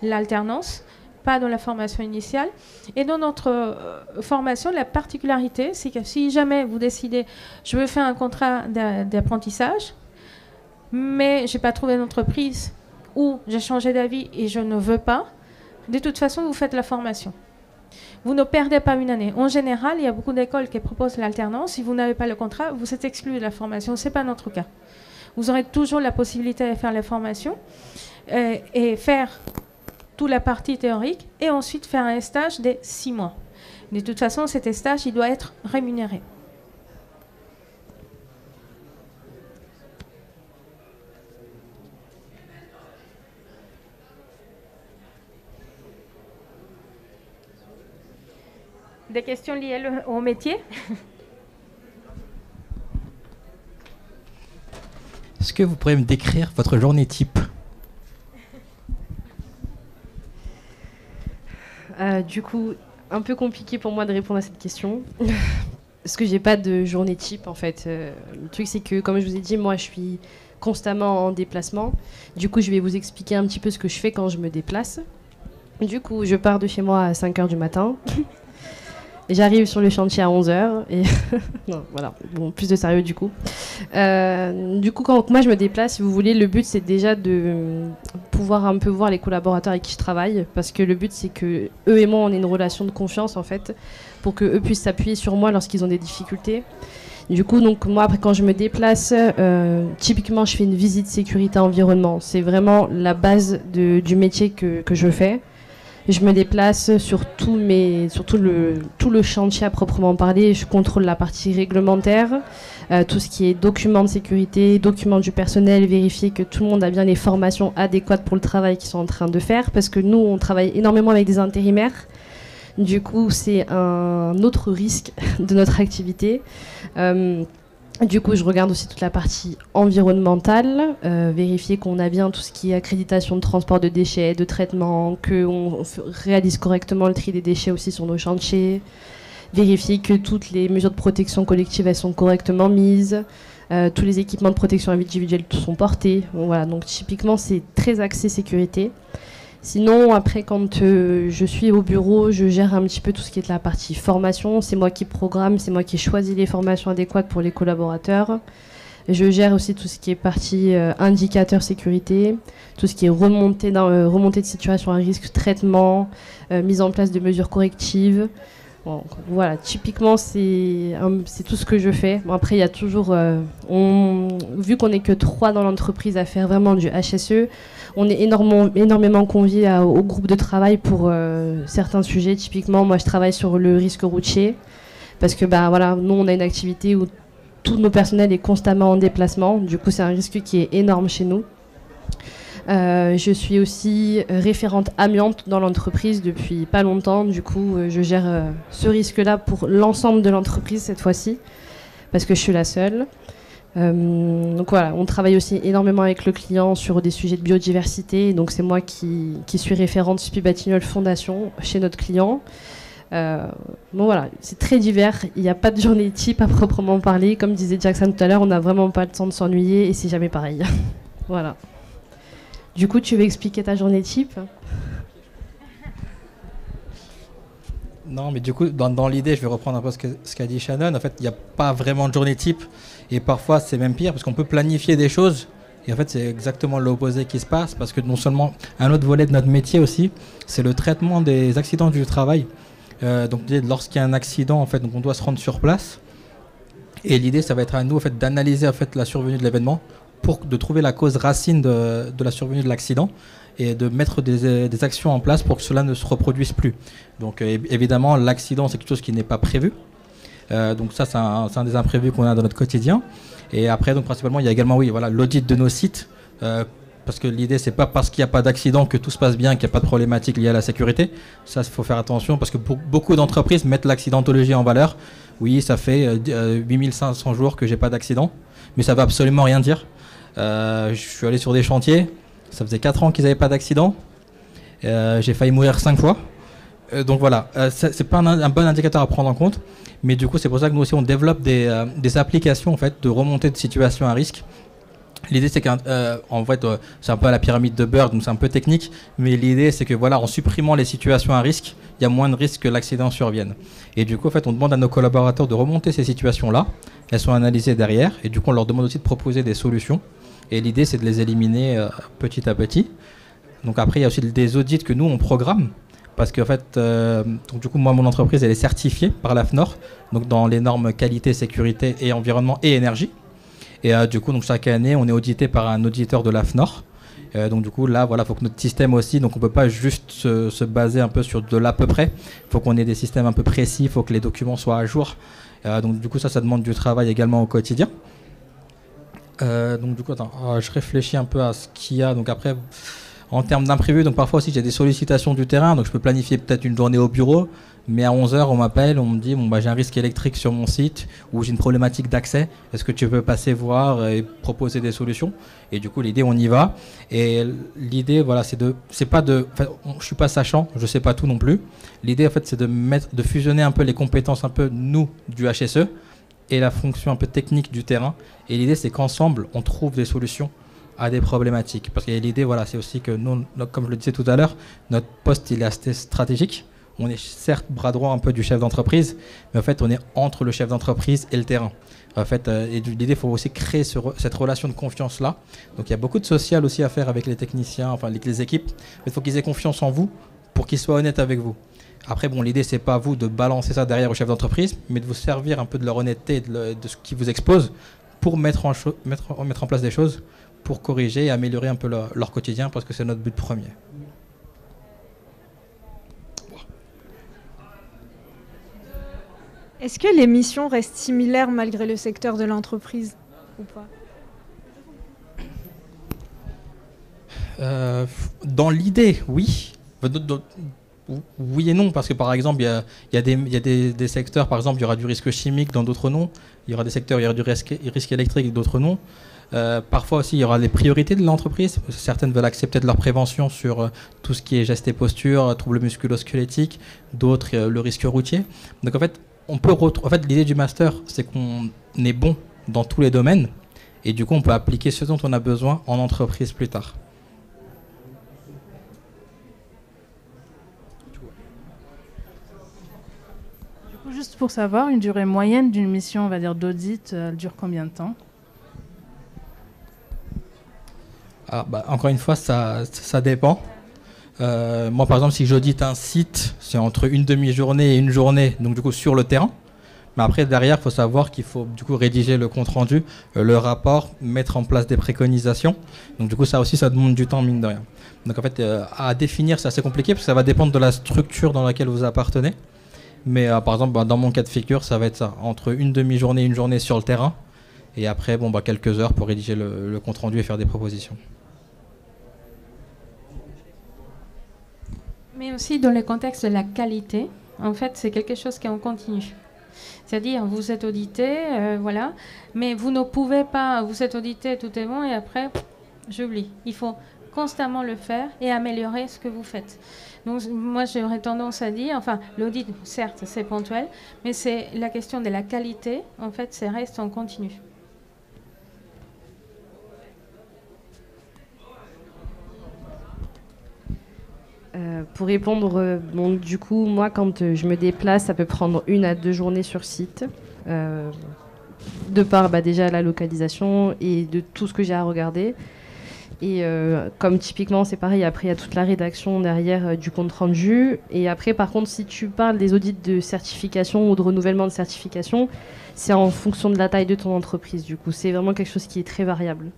Speaker 1: l'alternance, pas dans la formation initiale. Et dans notre formation, la particularité, c'est que si jamais vous décidez, je veux faire un contrat d'apprentissage, mais je n'ai pas trouvé d'entreprise ou j'ai changé d'avis et je ne veux pas, de toute façon, vous faites la formation. Vous ne perdez pas une année. En général, il y a beaucoup d'écoles qui proposent l'alternance. Si vous n'avez pas le contrat, vous êtes exclu de la formation. Ce n'est pas notre cas. Vous aurez toujours la possibilité de faire la formation et faire toute la partie théorique et ensuite faire un stage de 6 mois. De toute façon, cet stage, il doit être rémunéré. Des questions liées au métier?
Speaker 3: Est-ce que vous pourriez me décrire votre journée type?
Speaker 2: Du coup, un peu compliqué pour moi de répondre à cette question. Parce que j'ai pas de journée type en fait. Le truc c'est que, comme je vous ai dit, moi je suis constamment en déplacement. Du coup, je vais vous expliquer un petit peu ce que je fais quand je me déplace. Du coup, je pars de chez moi à 5h du matin. J'arrive sur le chantier à 11 heures et non, voilà, bon, plus de sérieux du coup. Quand moi je me déplace, si vous voulez, le but c'est déjà de pouvoir un peu voir les collaborateurs avec qui je travaille, parce que le but c'est que eux et moi on ait une relation de confiance en fait, pour que eux puissent s'appuyer sur moi lorsqu'ils ont des difficultés. Du coup, donc moi après quand je me déplace, typiquement je fais une visite sécurité environnement. C'est vraiment la base du métier que je fais. Je me déplace sur tout le chantier à proprement parler. Je contrôle la partie réglementaire, tout ce qui est documents de sécurité, documents du personnel, vérifier que tout le monde a bien les formations adéquates pour le travail qu'ils sont en train de faire, parce que nous, on travaille énormément avec des intérimaires. Du coup, c'est un autre risque de notre activité. Du coup, je regarde aussi toute la partie environnementale, vérifier qu'on a bien tout ce qui est accréditation de transport de déchets, de traitement, qu'on réalise correctement le tri des déchets aussi sur nos chantiers, vérifier que toutes les mesures de protection collective elles sont correctement mises, tous les équipements de protection individuelle sont portés. Bon, voilà, donc typiquement, c'est très axé sécurité. Sinon, après, quand je suis au bureau, je gère un petit peu tout ce qui est de la partie formation. C'est moi qui programme, c'est moi qui choisis les formations adéquates pour les collaborateurs. Je gère aussi tout ce qui est partie indicateur sécurité, tout ce qui est remontée de situation à risque, traitement, mise en place de mesures correctives. Bon, voilà, typiquement, c'est tout ce que je fais. Bon, après, il y a toujours... vu qu'on n'est que 3 dans l'entreprise à faire vraiment du HSE, on est énormément conviés au groupe de travail pour certains sujets. Typiquement, moi, je travaille sur le risque routier parce que voilà, nous, on a une activité où tout nos personnel est constamment en déplacement. Du coup, c'est un risque qui est énorme chez nous. Je suis aussi référente amiante dans l'entreprise depuis pas longtemps. Du coup, je gère ce risque-là pour l'ensemble de l'entreprise cette fois-ci parce que je suis la seule. Donc voilà, on travaille aussi énormément avec le client sur des sujets de biodiversité. Donc c'est moi qui suis référente SPI Batignolles Fondation chez notre client. Bon voilà, c'est très divers. Il n'y a pas de journée type à proprement parler. Comme disait Jackson tout à l'heure, on n'a vraiment pas le temps de s'ennuyer et c'est jamais pareil. Voilà. Du coup, tu veux expliquer ta journée type ?
Speaker 3: Non, mais du coup, dans l'idée, je vais reprendre un peu ce qu'a dit Shannon. En fait, il n'y a pas vraiment de journée type. Et parfois, c'est même pire, parce qu'on peut planifier des choses. Et en fait, c'est exactement l'opposé qui se passe. Parce que non seulement, un autre volet de notre métier aussi, c'est le traitement des accidents du travail. Donc, lorsqu'il y a un accident, en fait, donc on doit se rendre sur place. Et l'idée, ça va être à nous, en fait, d'analyser en fait, la survenue de l'événement de trouver la cause racine de la survenue de l'accident et de mettre des actions en place pour que cela ne se reproduise plus. Donc évidemment, l'accident, c'est quelque chose qui n'est pas prévu. Donc ça, c'est un des imprévus qu'on a dans notre quotidien. Et après, donc principalement, il y a également l'audit de nos sites. Parce que l'idée, c'est pas parce qu'il n'y a pas d'accident que tout se passe bien, qu'il n'y a pas de problématique liée à la sécurité. Ça, il faut faire attention parce que beaucoup d'entreprises mettent l'accidentologie en valeur. Oui, ça fait 8500 jours que j'ai pas d'accident, mais ça ne veut absolument rien dire. Je suis allé sur des chantiers, ça faisait 4 ans qu'ils n'avaient pas d'accident. J'ai failli mourir 5 fois. Donc voilà, c'est pas un bon indicateur à prendre en compte. Mais du coup, c'est pour ça que nous aussi, on développe des applications en fait, de remontée de situation à risque. L'idée, c'est qu'en fait, c'est un peu à la pyramide de Bird, donc c'est un peu technique. Mais l'idée, c'est que voilà, en supprimant les situations à risque, il y a moins de risques que l'accident survienne. Et du coup, en fait, on demande à nos collaborateurs de remonter ces situations-là. Elles sont analysées derrière. Et du coup, on leur demande aussi de proposer des solutions. Et l'idée, c'est de les éliminer petit à petit. Donc après, il y a aussi des audits que nous, on programme. Parce qu'en fait, donc du coup, moi, mon entreprise, elle est certifiée par l'AFNOR, donc dans les normes qualité, sécurité et environnement et énergie. Et du coup, donc chaque année, on est audité par un auditeur de l'AFNOR. Donc du coup, là, voilà, faut que notre système aussi, donc on peut pas juste se baser un peu sur de l'à peu près. Il faut qu'on ait des systèmes un peu précis, il faut que les documents soient à jour. Donc du coup, ça demande du travail également au quotidien. Donc du coup, je réfléchis un peu à ce qu'il y a. Donc après, en termes d'imprévus, donc parfois aussi j'ai des sollicitations du terrain, donc je peux planifier peut-être une journée au bureau, mais à 11h on m'appelle, on me dit j'ai un risque électrique sur mon site ou j'ai une problématique d'accès, est-ce que tu veux passer voir et proposer des solutions? Et du coup l'idée, on y va. Et l'idée, voilà, je suis pas sachant, je sais pas tout non plus. L'idée en fait, c'est de fusionner un peu les compétences un peu nous du HSE et la fonction un peu technique du terrain. Et l'idée, c'est qu'ensemble on trouve des solutions à des problématiques. Parce que l'idée, voilà, c'est aussi que nous, comme je le disais tout à l'heure, notre poste, il est assez stratégique. on est certes bras droit un peu du chef d'entreprise, mais en fait, on est entre le chef d'entreprise et le terrain. En fait, et l'idée, il faut aussi créer cette relation de confiance-là. Donc, il y a beaucoup de social aussi à faire avec les techniciens, enfin, avec les équipes. Il faut qu'ils aient confiance en vous pour qu'ils soient honnêtes avec vous. Après, bon, l'idée, c'est pas vous de balancer ça derrière au chef d'entreprise, mais de vous servir un peu de leur honnêteté, de ce qui vous expose, pour mettre en place des choses, pour corriger et améliorer un peu leur quotidien, parce que c'est notre but premier.
Speaker 10: Est-ce que les missions restent similaires malgré le secteur de l'entreprise ou pas?
Speaker 3: Dans l'idée, oui. Oui et non, parce que par exemple, il y a des secteurs, par exemple, il y aura du risque chimique, dans d'autres non. Il y aura des secteurs où il y aura du risque électrique, d'autres non. Parfois aussi, il y aura les priorités de l'entreprise. Certaines veulent accepter de leur prévention sur tout ce qui est gestes et postures, troubles musculo-squelettiques, d'autres le risque routier. Donc en fait, l'idée du master, c'est qu'on est bon dans tous les domaines et du coup, on peut appliquer ce dont on a besoin en entreprise plus tard.
Speaker 6: Du coup, juste pour savoir, une durée moyenne d'une mission, on va dire d'audit, elle dure combien de temps?
Speaker 3: Encore une fois, ça dépend. Moi, par exemple, si j'audite un site, c'est entre une demi-journée et une journée, donc du coup sur le terrain. Mais après, derrière, il faut savoir qu'il faut du coup rédiger le compte-rendu, le rapport, mettre en place des préconisations. Donc du coup, ça aussi, ça demande du temps, mine de rien. Donc en fait, à définir, c'est assez compliqué, parce que ça va dépendre de la structure dans laquelle vous appartenez. Mais par exemple, dans mon cas de figure, ça va être ça, entre une demi-journée et une journée sur le terrain. Et après, quelques heures pour rédiger le compte-rendu et faire des propositions.
Speaker 1: Mais aussi dans le contexte de la qualité, en fait, c'est quelque chose qui est en continu. C'est-à-dire, vous êtes audité, voilà, mais vous ne pouvez pas, vous êtes audité, tout est bon, et après, j'oublie. Il faut constamment le faire et améliorer ce que vous faites. Donc, moi, j'aurais tendance à dire, enfin, l'audit, certes, c'est ponctuel, mais c'est la question de la qualité, en fait, ça reste en continu.
Speaker 2: Pour répondre, du coup, moi, quand je me déplace, ça peut prendre 1 à 2 journées sur site, de par déjà la localisation et de tout ce que j'ai à regarder. Et comme typiquement, c'est pareil, après, il y a toute la rédaction derrière du compte-rendu. Et après, par contre, si tu parles des audits de certification ou de renouvellement de certification, c'est en fonction de la taille de ton entreprise, du coup. C'est vraiment quelque chose qui est très variable.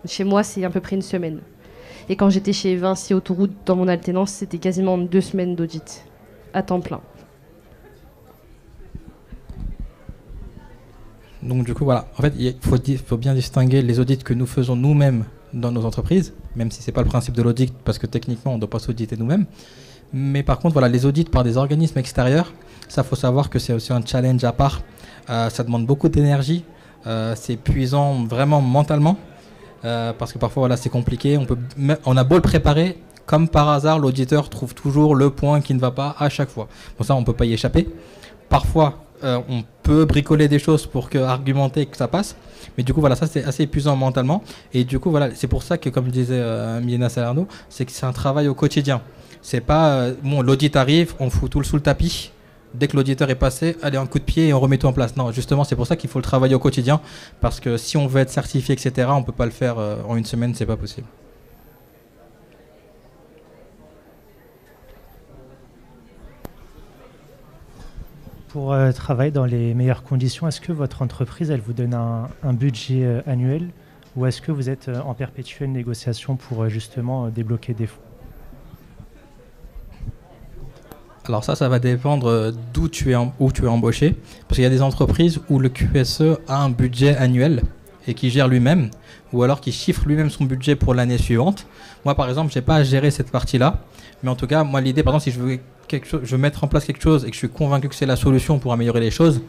Speaker 2: Chez moi, c'est à peu près 1 semaine. Et quand j'étais chez Vinci Autoroute dans mon alternance, c'était quasiment 2 semaines d'audit à temps plein.
Speaker 3: Donc du coup, voilà. En fait, il faut bien distinguer les audits que nous faisons nous-mêmes dans nos entreprises, même si ce n'est pas le principe de l'audit, parce que techniquement, on ne doit pas s'auditer nous-mêmes. Mais par contre, voilà, les audits par des organismes extérieurs, ça, faut savoir que c'est aussi un challenge à part. Ça demande beaucoup d'énergie. C'est épuisant vraiment mentalement. Parce que parfois voilà, c'est compliqué, on a beau le préparer, comme par hasard l'auditeur trouve toujours le point qui ne va pas à chaque fois. Bon, ça on peut pas y échapper. Parfois on peut bricoler des choses pour argumenter que ça passe, mais du coup voilà, ça c'est assez épuisant mentalement, et du coup voilà, c'est pour ça que comme disait Milena Salerno, c'est que c'est un travail au quotidien. C'est pas l'audit arrive, on fout tout sous le tapis. Dès que l'auditeur est passé, allez, un coup de pied et on remet tout en place. Non, justement, c'est pour ça qu'il faut le travailler au quotidien, parce que si on veut être certifié, etc., on ne peut pas le faire en 1 semaine, c'est pas possible.
Speaker 4: Pour travailler dans les meilleures conditions, est-ce que votre entreprise, elle vous donne un budget annuel, ou est-ce que vous êtes en perpétuelle négociation pour justement débloquer des fonds?
Speaker 3: Alors ça va dépendre où tu es embauché. Parce qu'il y a des entreprises où le QSE a un budget annuel et qui gère lui-même, ou alors qui chiffre lui-même son budget pour l'année suivante. Moi, par exemple, je n'ai pas à gérer cette partie-là. Mais en tout cas, moi, l'idée, par exemple, si je veux mettre en place quelque chose et que je suis convaincu que c'est la solution pour améliorer les choses,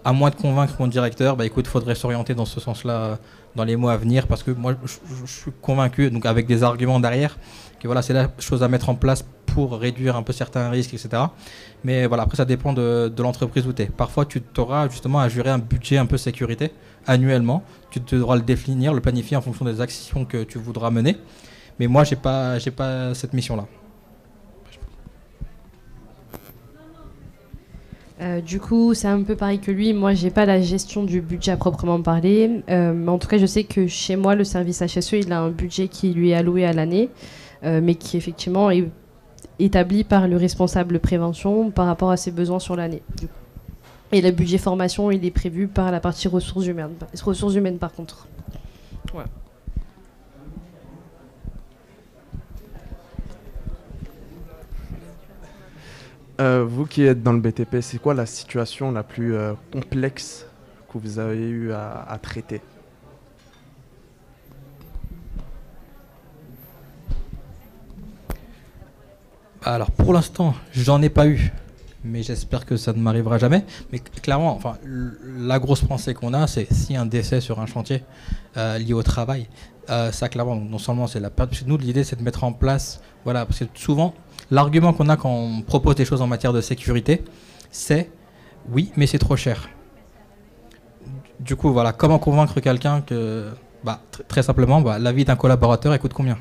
Speaker 3: à moins de convaincre mon directeur, écoute, il faudrait s'orienter dans ce sens-là dans les mois à venir, parce que moi, je suis convaincu, donc avec des arguments derrière, que voilà, c'est la chose à mettre en place pour réduire un peu certains risques, etc. Mais voilà, après, ça dépend de l'entreprise où tu es. Parfois, tu auras justement à gérer un budget un peu sécurité annuellement. Tu devras le définir, le planifier en fonction des actions que tu voudras mener. Mais moi, j'ai pas cette mission-là.
Speaker 2: Du coup, c'est un peu pareil que lui. Moi, j'ai pas la gestion du budget à proprement parler. Mais en tout cas, je sais que chez moi, le service HSE, il a un budget qui lui est alloué à l'année, mais qui effectivement est établi par le responsable prévention par rapport à ses besoins sur l'année. Et le budget formation, il est prévu par la partie ressources humaines par contre. Ouais.
Speaker 7: Vous qui êtes dans le BTP, c'est quoi la situation la plus complexe que vous avez eu à traiter?
Speaker 3: Alors pour l'instant, j'en ai pas eu, mais j'espère que ça ne m'arrivera jamais. Mais clairement, enfin, la grosse pensée qu'on a, c'est si un décès sur un chantier lié au travail, ça clairement, non seulement c'est la perte, nous l'idée c'est de mettre en place, voilà, parce que souvent l'argument qu'on a quand on propose des choses en matière de sécurité, c'est oui, mais c'est trop cher. Du coup, voilà, comment convaincre quelqu'un que, très simplement, la vie d'un collaborateur, elle coûte combien?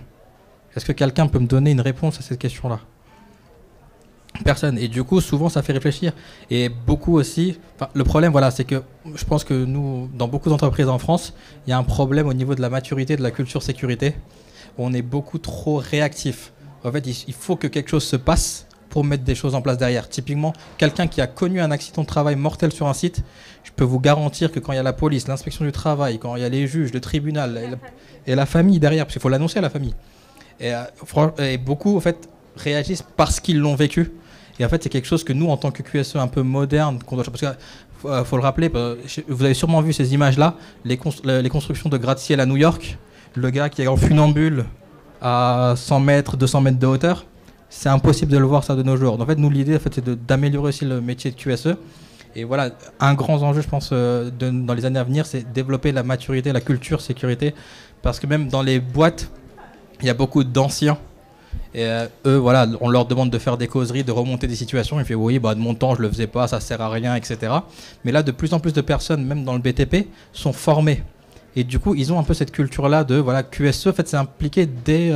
Speaker 3: Est-ce que quelqu'un peut me donner une réponse à cette question-là? Personne. Et du coup, souvent, ça fait réfléchir. Et beaucoup aussi, le problème, voilà, c'est que je pense que nous, dans beaucoup d'entreprises en France, il y a un problème au niveau de la maturité de la culture sécurité. On est beaucoup trop réactif. En fait, il faut que quelque chose se passe pour mettre des choses en place derrière. Typiquement, quelqu'un qui a connu un accident de travail mortel sur un site, je peux vous garantir que quand il y a la police, l'inspection du travail, quand il y a les juges, le tribunal et la famille derrière, parce qu'il faut l'annoncer à la famille, et beaucoup, en fait, réagissent parce qu'ils l'ont vécu. Et en fait, c'est quelque chose que nous, en tant que QSE un peu moderne, qu'on doit, parce qu'il faut le rappeler, vous avez sûrement vu ces images-là, les constructions de gratte-ciel à New York, le gars qui est en funambule à 100 mètres, 200 mètres de hauteur, c'est impossible de le voir ça de nos jours. En fait, nous, l'idée, en fait, c'est d'améliorer aussi le métier de QSE. Et voilà, un grand enjeu, je pense, dans les années à venir, c'est développer la maturité, la culture sécurité, parce que même dans les boîtes, il y a beaucoup d'anciens. Et eux, voilà, on leur demande de faire des causeries, de remonter des situations. Ils font oui, de mon temps, je le faisais pas, ça sert à rien, etc. Mais là, de plus en plus de personnes, même dans le BTP, sont formées. Et du coup, ils ont un peu cette culture-là de voilà, QSE, en fait, c'est impliqué dès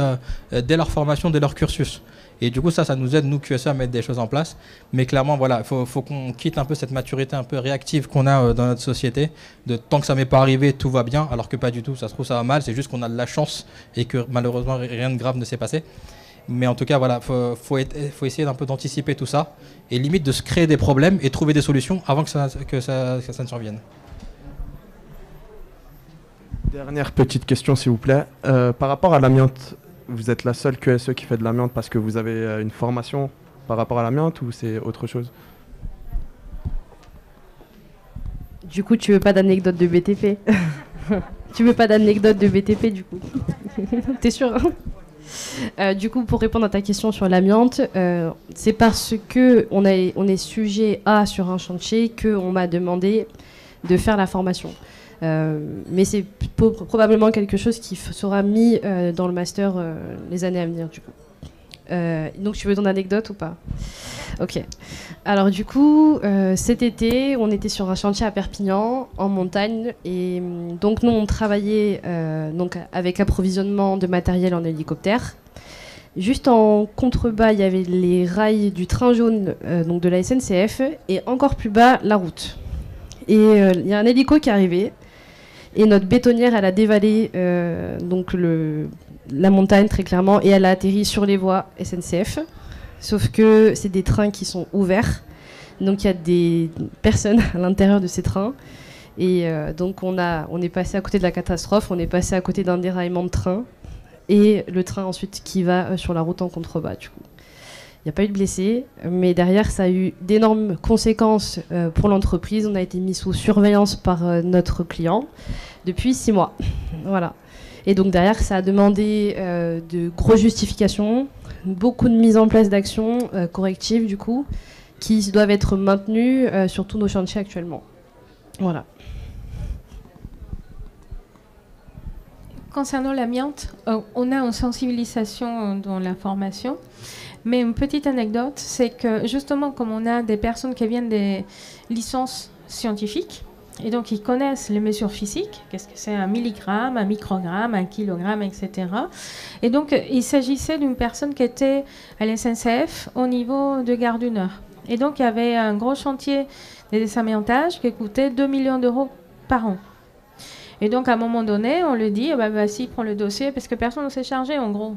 Speaker 3: leur formation, dès leur cursus. Et du coup, ça nous aide, nous, QSE, à mettre des choses en place. Mais clairement, voilà, faut qu'on quitte un peu cette maturité un peu réactive qu'on a dans notre société. De tant que ça m'est pas arrivé, tout va bien, alors que pas du tout. Ça se trouve, ça va mal. C'est juste qu'on a de la chance et que malheureusement, rien de grave ne s'est passé. Mais en tout cas, voilà, faut essayer d'un peu d'anticiper tout ça et limite de se créer des problèmes et trouver des solutions avant que ça ne survienne.
Speaker 7: Dernière petite question, s'il vous plaît. Par rapport à l'amiante, vous êtes la seule QSE qui fait de l'amiante parce que vous avez une formation par rapport à l'amiante ou c'est autre chose?
Speaker 2: Du coup, tu veux pas d'anecdote de BTP? Tu veux pas d'anecdote de BTP, du coup? T'es sûr, hein? Du coup, pour répondre à ta question sur l'amiante, c'est parce que on est sujet A sur un chantier qu'on m'a demandé de faire la formation. Mais c'est probablement quelque chose qui sera mis dans le master les années à venir, du coup. Donc, tu veux ton anecdote ou pas? Ok. Alors, du coup, cet été, on était sur un chantier à Perpignan, en montagne. Et donc, nous, on travaillait donc, avec approvisionnement de matériel en hélicoptère. Juste en contrebas, il y avait les rails du train jaune donc de la SNCF. Et encore plus bas, la route. Et il y a un hélico qui est arrivé. Et notre bétonnière, elle a dévalé donc la montagne très clairement et elle a atterri sur les voies SNCF. Sauf que c'est des trains qui sont ouverts. Donc il y a des personnes à l'intérieur de ces trains. Et donc on est passé à côté de la catastrophe, on est passé à côté d'un déraillement de train. Et le train ensuite qui va sur la route en contrebas du coup. Il n'y a pas eu de blessés, mais derrière, ça a eu d'énormes conséquences pour l'entreprise. On a été mis sous surveillance par notre client depuis 6 mois. Voilà. Et donc derrière, ça a demandé de grosses justifications, beaucoup de mise en place d'actions correctives, du coup, qui doivent être maintenues sur tous nos chantiers actuellement. Voilà.
Speaker 1: Concernant l'amiante, on a une sensibilisation dans la formation. Mais une petite anecdote, c'est que justement, comme on a des personnes qui viennent des licences scientifiques, et donc ils connaissent les mesures physiques, qu'est-ce que c'est un milligramme, un microgramme, un kilogramme, etc. Et donc, il s'agissait d'une personne qui était à la SNCF au niveau de Gare du Nord. Et donc, il y avait un gros chantier des désamiantages qui coûtait 2 millions d'euros par an. Et donc, à un moment donné, on lui dit, vas-y, prends le dossier, parce que personne ne s'est chargé, en gros.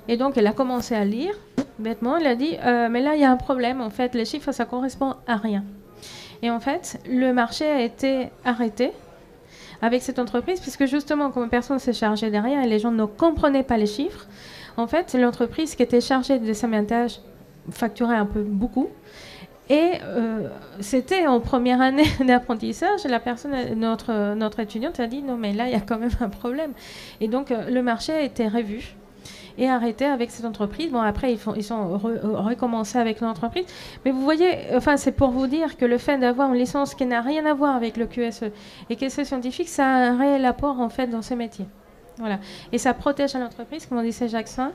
Speaker 1: Et donc, elle a commencé à lire, bêtement, elle a dit, mais là, il y a un problème, en fait, les chiffres, ça ne correspond à rien. Et en fait, le marché a été arrêté avec cette entreprise, puisque justement, comme personne ne s'est chargé derrière et les gens ne comprenaient pas les chiffres, en fait, l'entreprise qui était chargée de désamiantage facturait un peu beaucoup. Et c'était en première année d'apprentissage, la personne, notre étudiante a dit non mais là il y a quand même un problème. Et donc le marché a été revu et arrêté avec cette entreprise. Bon après ils sont recommencés avec l'entreprise. Mais vous voyez, enfin c'est pour vous dire que le fait d'avoir une licence qui n'a rien à voir avec le QSE et QSE scientifique, ça a un réel apport en fait dans ces métiers. Voilà. Et ça protège l'entreprise, comme on disait Jackson.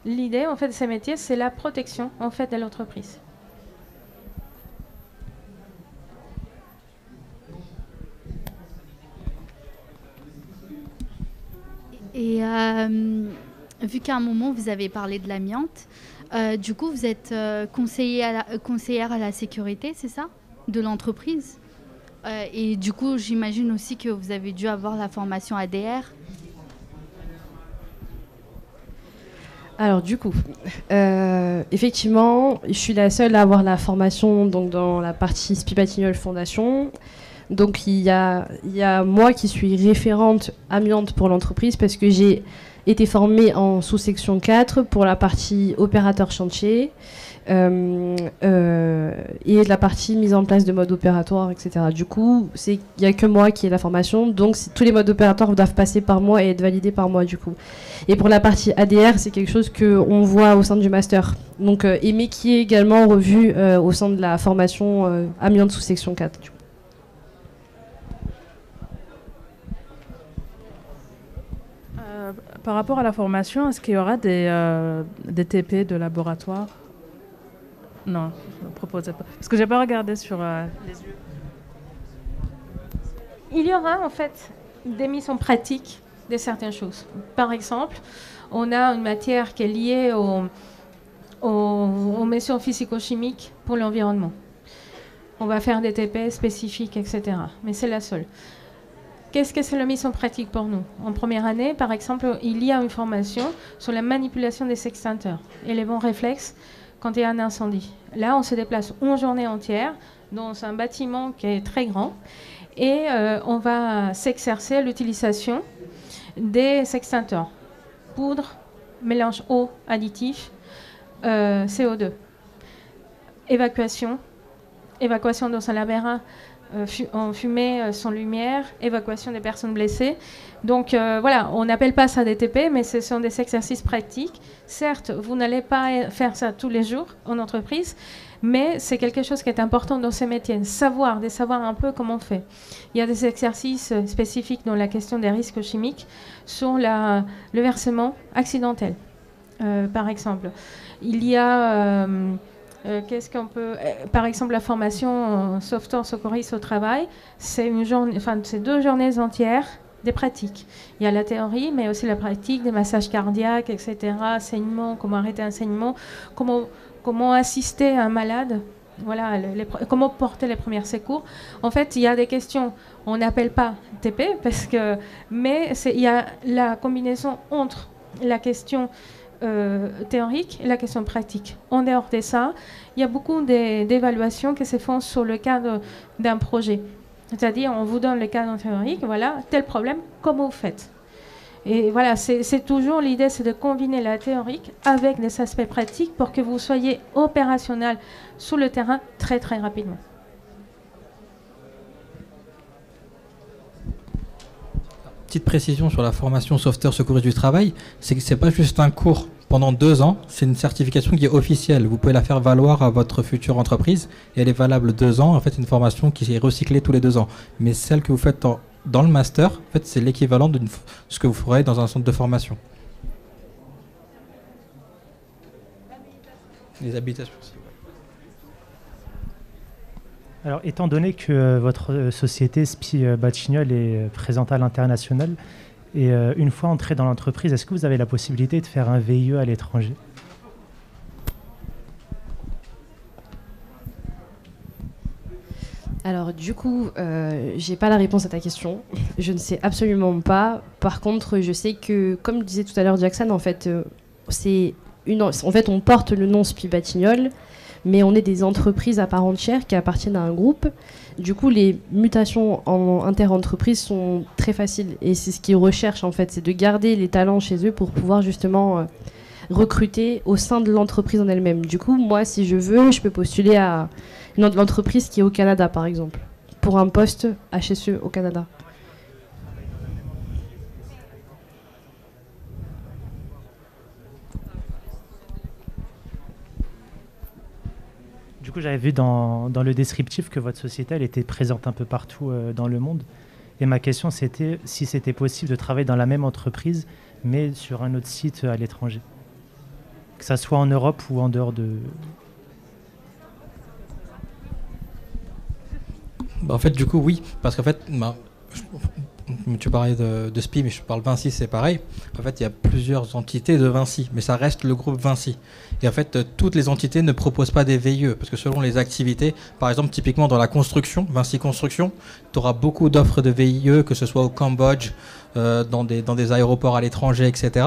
Speaker 1: L'idée en fait de ces métiers, c'est la protection en fait de l'entreprise.
Speaker 5: Et vu qu'à un moment, vous avez parlé de l'amiante, du coup, vous êtes conseillère à la sécurité, c'est ça? De l'entreprise. Et du coup, j'imagine aussi que vous avez dû avoir la formation ADR.
Speaker 2: Alors du coup, effectivement, je suis la seule à avoir la formation donc, dans la partie SPI Batignolles Fondation. Donc il y a moi qui suis référente amiante pour l'entreprise parce que j'ai été formée en sous-section 4 pour la partie opérateur chantier et la partie mise en place de mode opératoire, etc. Du coup, il n'y a que moi qui ai la formation, donc tous les modes opératoires doivent passer par moi et être validés par moi du coup. Et pour la partie ADR, c'est quelque chose qu'on voit au sein du master, donc, mais qui est également revu au sein de la formation amiante sous-section 4. Du coup.
Speaker 6: Par rapport à la formation, est-ce qu'il y aura des TP de laboratoire? Non, je ne proposais pas. Parce que je n'ai pas regardé sur les yeux.
Speaker 1: Il y aura en fait des mises en pratique de certaines choses. Par exemple, on a une matière qui est liée aux mesures physico-chimiques pour l'environnement. On va faire des TP spécifiques, etc. Mais c'est la seule. Qu'est-ce que c'est la mise en pratique pour nous? En première année, par exemple, il y a une formation sur la manipulation des extincteurs et les bons réflexes quand il y a un incendie. Là, on se déplace une journée entière dans un bâtiment qui est très grand et on va s'exercer à l'utilisation des extincteurs. Poudre, mélange eau, additif, CO2. Évacuation dans un labyrinthe en fumée, sans lumière, évacuation des personnes blessées. Donc voilà, on n'appelle pas ça des TP, mais ce sont des exercices pratiques. Certes, vous n'allez pas faire ça tous les jours en entreprise, mais c'est quelque chose qui est important dans ces métiers, de savoir un peu comment on fait. Il y a des exercices spécifiques dans la question des risques chimiques sur le versement accidentel, par exemple. Il y a... qu'est-ce qu'on peut... par exemple, la formation sauveteur secouriste au travail, c'est 2 journées entières des pratiques. Il y a la théorie, mais aussi la pratique des massages cardiaques, etc., saignement, comment arrêter un saignement, comment assister à un malade, voilà, comment porter les premiers secours. En fait, il y a des questions, on n'appelle pas TP, mais il y a la combinaison entre la question théorique et la question pratique. En dehors de ça, il y a beaucoup d'évaluations qui se font sur le cadre d'un projet. C'est-à-dire, on vous donne le cadre théorique, voilà, tel problème, comment vous faites? Et voilà, c'est toujours l'idée, c'est de combiner la théorique avec des aspects pratiques pour que vous soyez opérationnel sur le terrain très très rapidement.
Speaker 3: Petite précision sur la formation sauveteur secouriste du travail, c'est que c'est pas juste un cours pendant 2 ans, c'est une certification qui est officielle. Vous pouvez la faire valoir à votre future entreprise et elle est valable 2 ans. En fait, c'est une formation qui est recyclée tous les 2 ans. Mais celle que vous faites dans le master, en fait, c'est l'équivalent de ce que vous ferez dans un centre de formation. Les habilitations aussi.
Speaker 4: Alors, étant donné que votre société SPI Batignolles est présente à l'international, et une fois entré dans l'entreprise, est-ce que vous avez la possibilité de faire un VIE à l'étranger?
Speaker 2: Alors du coup, j'ai pas la réponse à ta question. Je ne sais absolument pas. Par contre, je sais que, comme disait tout à l'heure Jackson, en fait, on porte le nom SPI Batignolles, mais on est des entreprises à part entière qui appartiennent à un groupe. Du coup, les mutations en inter-entreprises sont très faciles. Et c'est ce qu'ils recherchent, en fait, c'est de garder les talents chez eux pour pouvoir justement recruter au sein de l'entreprise en elle-même. Du coup, moi, si je veux, je peux postuler à l'entreprise qui est au Canada, par exemple, pour un poste HSE au Canada.
Speaker 4: Du coup, j'avais vu dans le descriptif que votre société, elle était présente un peu partout dans le monde. Et ma question, c'était si c'était possible de travailler dans la même entreprise, mais sur un autre site à l'étranger. Que ça soit en Europe ou en dehors de...
Speaker 3: En fait, du coup, oui. Parce qu'en fait, tu parlais de SPI, mais je parle Vinci, c'est pareil. En fait, il y a plusieurs entités de Vinci, mais ça reste le groupe Vinci. Et en fait, toutes les entités ne proposent pas des VIE, parce que selon les activités, par exemple, typiquement dans la construction, Vinci Construction, tu auras beaucoup d'offres de VIE, que ce soit au Cambodge, dans des aéroports à l'étranger, etc.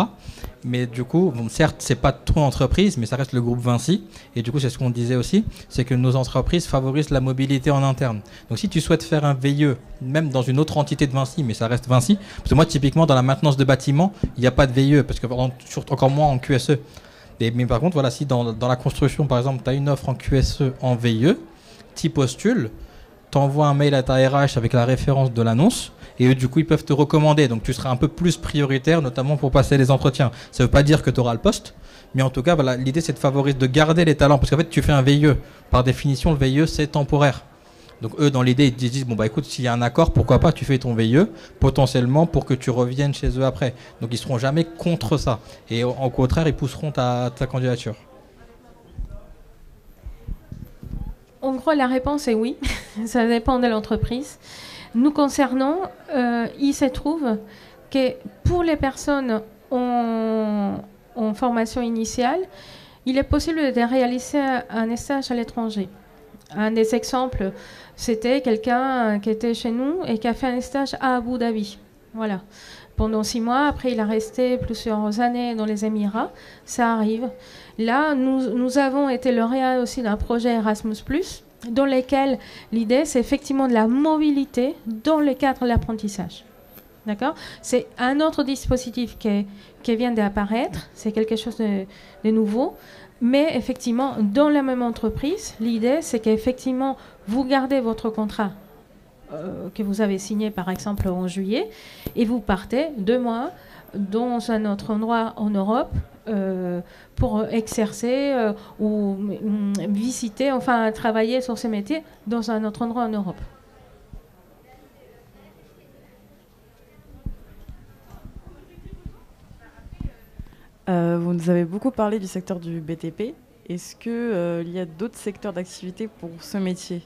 Speaker 3: Mais du coup, bon, certes, c'est pas trop entreprise, mais ça reste le groupe Vinci. Et du coup, c'est ce qu'on disait aussi, c'est que nos entreprises favorisent la mobilité en interne. Donc, si tu souhaites faire un VIE, même dans une autre entité de Vinci, mais ça reste Vinci, parce que moi, typiquement, dans la maintenance de bâtiments, il n'y a pas de VIE, parce que encore moins en QSE. Mais par contre, voilà, si dans la construction, par exemple, tu as une offre en QSE en VIE, tu postules, tu envoies un mail à ta RH avec la référence de l'annonce, et eux, du coup, ils peuvent te recommander. Donc, tu seras un peu plus prioritaire, notamment pour passer les entretiens. Ça ne veut pas dire que tu auras le poste, mais en tout cas, voilà, l'idée, c'est de favoriser, de garder les talents. Parce qu'en fait, tu fais un VIE. Par définition, le VIE, c'est temporaire. Donc, eux, dans l'idée, ils te disent, bon, bah écoute, s'il y a un accord, pourquoi pas, tu fais ton VIE, potentiellement, pour que tu reviennes chez eux après. Donc, ils ne seront jamais contre ça. Et au contraire, ils pousseront ta candidature.
Speaker 1: En gros, la réponse est oui. Ça dépend de l'entreprise. Nous concernant, il se trouve que pour les personnes en formation initiale, il est possible de réaliser un stage à l'étranger. Un des exemples, c'était quelqu'un qui était chez nous et qui a fait un stage à Abu Dhabi. Voilà. Pendant 6 mois, après il a resté plusieurs années dans les Émirats. Ça arrive. Là, nous avons été lauréats aussi d'un projet Erasmus+, dans lequel l'idée, c'est effectivement de la mobilité dans le cadre de l'apprentissage. D'accord ? C'est un autre dispositif qui vient d'apparaître, c'est quelque chose de nouveau, mais effectivement, dans la même entreprise, l'idée, c'est qu'effectivement, vous gardez votre contrat que vous avez signé, par exemple, en juillet, et vous partez 2 mois dans un autre endroit en Europe pour exercer ou visiter, enfin travailler sur ces métiers dans un autre endroit en Europe.
Speaker 11: Vous nous avez beaucoup parlé du secteur du BTP. Est-ce qu'il y a d'autres secteurs d'activité pour ce métier ?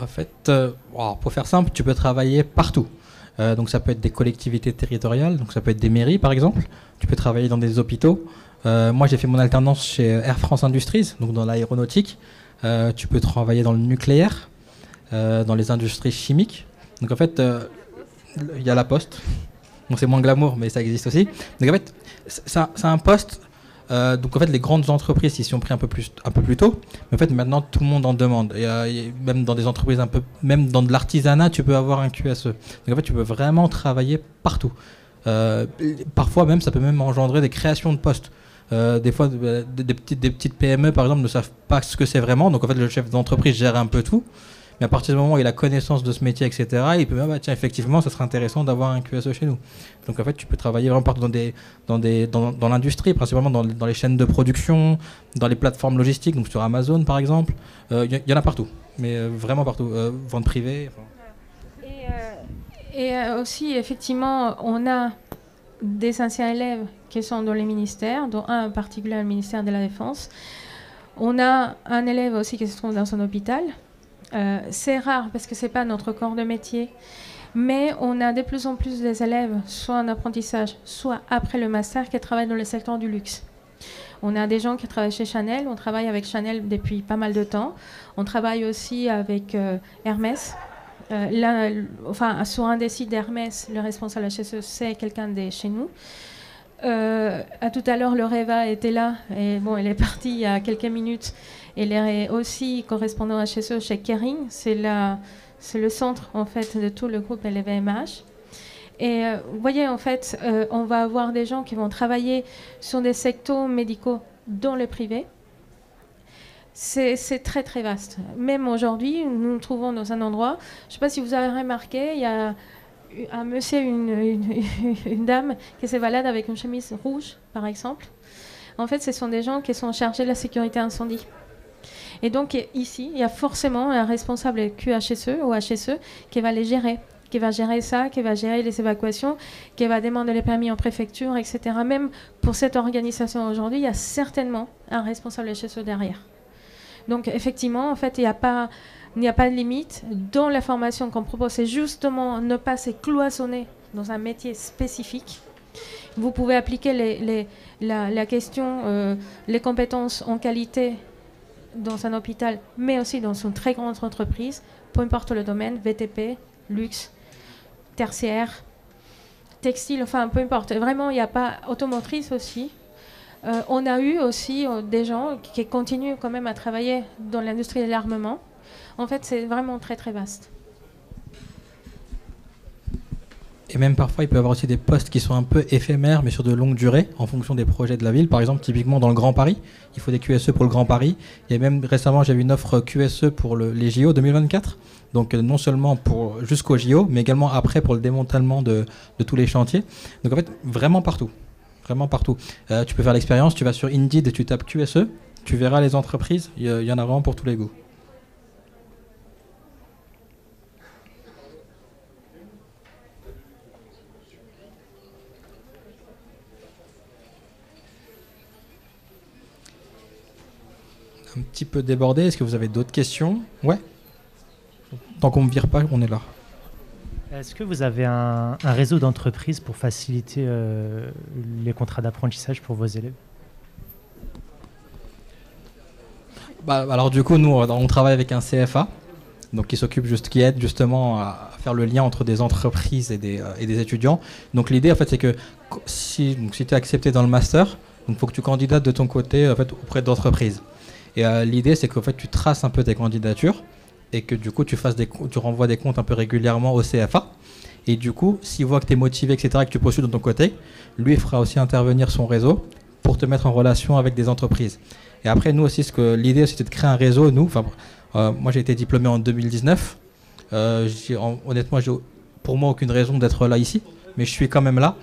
Speaker 3: En fait, pour faire simple, tu peux travailler partout. Donc ça peut être des collectivités territoriales, donc ça peut être des mairies par exemple. Tu peux travailler dans des hôpitaux. Moi j'ai fait mon alternance chez Air France Industries, donc dans l'aéronautique. Tu peux travailler dans le nucléaire, dans les industries chimiques. Donc en fait, il y a la Poste. Donc c'est moins glamour, mais ça existe aussi. Donc en fait, c'est un poste. Donc en fait, les grandes entreprises, ils s'y ont pris un peu plus tôt. Mais en fait, maintenant, tout le monde en demande. Et même dans des entreprises même dans de l'artisanat, tu peux avoir un QSE. Donc en fait, tu peux vraiment travailler partout. Parfois même, ça peut même engendrer des créations de postes. Des fois, des petites PME, par exemple, ne savent pas ce que c'est vraiment. Donc en fait, le chef d'entreprise gère un peu tout. Mais à partir du moment où il a connaissance de ce métier, etc., il peut dire, tiens, effectivement, ça serait intéressant d'avoir un QSE chez nous. Donc en fait, tu peux travailler vraiment partout dans l'industrie, principalement dans les chaînes de production, dans les plateformes logistiques, donc sur Amazon par exemple. Il y en a partout, mais vraiment partout. Vente privée.
Speaker 1: Et aussi, effectivement, on a des anciens élèves qui sont dans les ministères, dont un en particulier le ministère de la Défense. On a un élève aussi qui se trouve dans un hôpital. C'est rare parce que ce n'est pas notre corps de métier, mais on a de plus en plus des élèves, soit en apprentissage, soit après le master, qui travaillent dans le secteur du luxe. On a des gens qui travaillent chez Chanel. On travaille avec Chanel depuis pas mal de temps. On travaille aussi avec Hermès. Là, enfin, sur un des sites d'Hermès, le responsable HSE, c'est quelqu'un de chez nous. À tout à l'heure, Loreva était là. Et bon, elle est partie il y a quelques minutes. Elle est aussi correspondant HSE chez Kering. C'est le centre, en fait, de tout le groupe LVMH. Et vous voyez, en fait, on va avoir des gens qui vont travailler sur des secteurs médicaux dans le privé. C'est très, très vaste. Même aujourd'hui, nous nous trouvons dans un endroit, je ne sais pas si vous avez remarqué, il y a un monsieur, une dame qui se balade avec une chemise rouge, par exemple. En fait, ce sont des gens qui sont chargés de la sécurité incendie. Et donc, ici, il y a forcément un responsable QHSE ou HSE qui va les gérer. Qui va gérer ça, qui va gérer les évacuations, qui va demander les permis en préfecture, etc. Même pour cette organisation aujourd'hui, il y a certainement un responsable HSE derrière. Donc effectivement, en fait, il n'y a pas de limite. Dans la formation qu'on propose, c'est justement ne pas se cloisonner dans un métier spécifique. Vous pouvez appliquer la question, les compétences en qualité dans un hôpital, mais aussi dans une très grande entreprise, peu importe le domaine, VTP, luxe, tertiaire, textile, enfin peu importe. Vraiment, il n'y a pas automotrice aussi. On a eu aussi des gens qui continuent quand même à travailler dans l'industrie de l'armement. En fait, c'est vraiment très très vaste.
Speaker 3: Et même parfois, il peut y avoir aussi des postes qui sont un peu éphémères, mais sur de longue durée, en fonction des projets de la ville. Par exemple, typiquement dans le Grand Paris, il faut des QSE pour le Grand Paris. Il y a même récemment, j'ai vu une offre QSE pour les JO 2024. Donc non seulement pour jusqu'au JO, mais également après pour le démantèlement de tous les chantiers. Donc en fait, vraiment partout. Vraiment partout. Tu peux faire l'expérience, tu vas sur Indeed et tu tapes QSE, tu verras les entreprises, il y en a vraiment pour tous les goûts. Un petit peu débordé, est-ce que vous avez d'autres questions? Ouais. Tant qu'on ne me vire pas, on est là.
Speaker 4: Est-ce que vous avez un réseau d'entreprises pour faciliter les contrats d'apprentissage pour vos élèves?
Speaker 3: Alors du coup, nous, on travaille avec un CFA, donc qui aide justement à faire le lien entre des entreprises et des étudiants. Donc l'idée, en fait, c'est que si tu es accepté dans le master, il faut que tu candidates de ton côté en fait, auprès d'entreprises. Et l'idée, c'est qu'en fait, tu traces un peu tes candidatures et que du coup, tu renvoies des comptes un peu régulièrement au CFA. Et du coup, s'il voit que tu es motivé, etc., et que tu postules de ton côté, lui il fera aussi intervenir son réseau pour te mettre en relation avec des entreprises. Et après, nous aussi, l'idée, c'était de créer un réseau. Moi, j'ai été diplômé en 2019. Honnêtement, j'ai pour moi aucune raison d'être là ici, mais je suis quand même là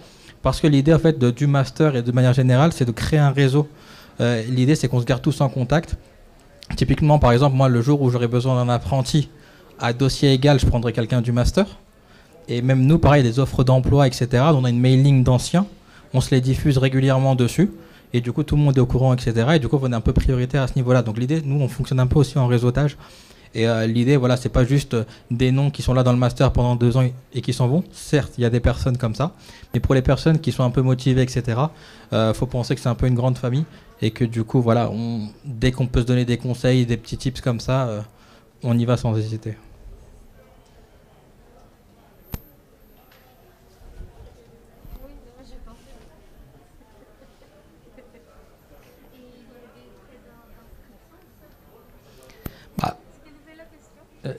Speaker 3: parce que l'idée, en fait, du master et de manière générale, c'est de créer un réseau. L'idée, c'est qu'on se garde tous en contact. Typiquement, par exemple, moi, le jour où j'aurais besoin d'un apprenti à dossier égal, je prendrais quelqu'un du master. Et même nous, pareil, des offres d'emploi, etc. On a une mailing d'anciens, on se les diffuse régulièrement dessus. Et du coup, tout le monde est au courant, etc. Et du coup, on est un peu prioritaire à ce niveau-là. Donc l'idée, nous, on fonctionne un peu aussi en réseautage. Et l'idée, voilà, c'est pas juste des noms qui sont là dans le master pendant 2 ans et qui s'en vont. Certes, il y a des personnes comme ça. Mais pour les personnes qui sont un peu motivées, etc., faut penser que c'est un peu une grande famille. Et que du coup, voilà, dès qu'on peut se donner des conseils, des petits tips comme ça, on y va sans hésiter.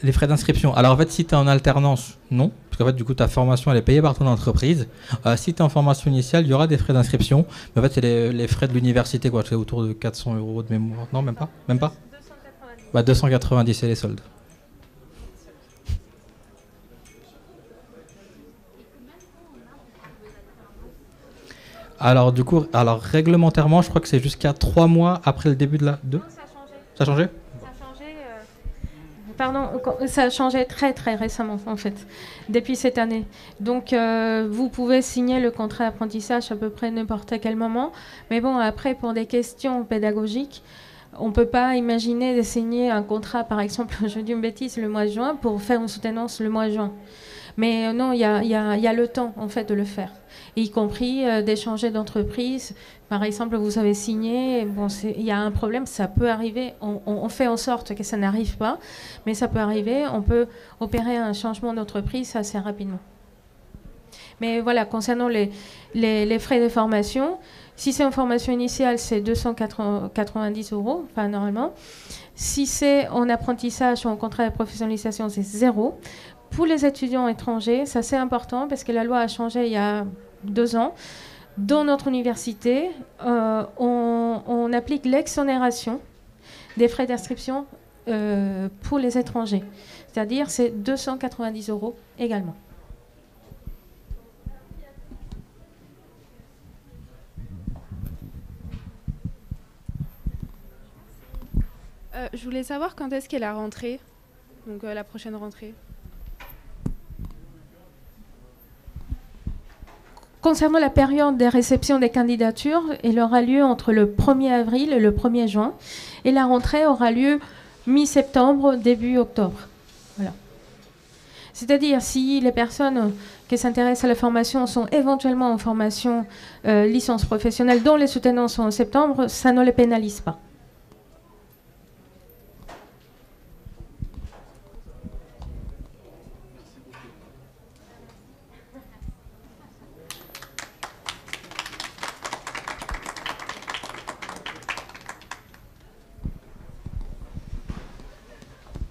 Speaker 3: Les frais d'inscription. Alors en fait, si tu es en alternance, non. Parce qu'en fait, du coup, ta formation, elle est payée par ton entreprise. Si tu es en formation initiale, il y aura des frais d'inscription. Mais en fait, c'est les frais de l'université, quoi. C'est autour de 400 € de mémoire. Non, même pas. Même pas 290, c'est les soldes. Alors du coup, réglementairement, je crois que c'est jusqu'à 3 mois après le début de la... Ça a changé?
Speaker 1: Pardon, ça a changé très très récemment en fait, depuis cette année. Donc vous pouvez signer le contrat d'apprentissage à peu près n'importe quel moment. Mais bon, après pour des questions pédagogiques, on ne peut pas imaginer de signer un contrat, par exemple, je dis une bêtise, le mois de juin pour faire une soutenance le mois de juin. Mais non, il y a le temps en fait de le faire, et y compris d'échanger d'entreprise. Par exemple, vous avez signé, bon, il y a un problème, ça peut arriver, on fait en sorte que ça n'arrive pas, mais ça peut arriver, on peut opérer un changement d'entreprise assez rapidement. Mais voilà, concernant les frais de formation, si c'est en formation initiale, c'est 290 €, enfin normalement. Si c'est en apprentissage ou en contrat de professionnalisation, c'est 0. Pour les étudiants étrangers, ça c'est important parce que la loi a changé il y a 2 ans. Dans notre université, on applique l'exonération des frais d'inscription pour les étrangers. C'est-à-dire c'est 290 € également.
Speaker 12: Je voulais savoir quand est-ce qu'est la rentrée, donc la prochaine rentrée.
Speaker 1: Concernant la période des réceptions des candidatures, elle aura lieu entre le 1er avril et le 1er juin. Et la rentrée aura lieu mi-septembre, début octobre. Voilà. C'est-à-dire, si les personnes qui s'intéressent à la formation sont éventuellement en formation licence professionnelle dont les soutenances sont en septembre, ça ne les pénalise pas.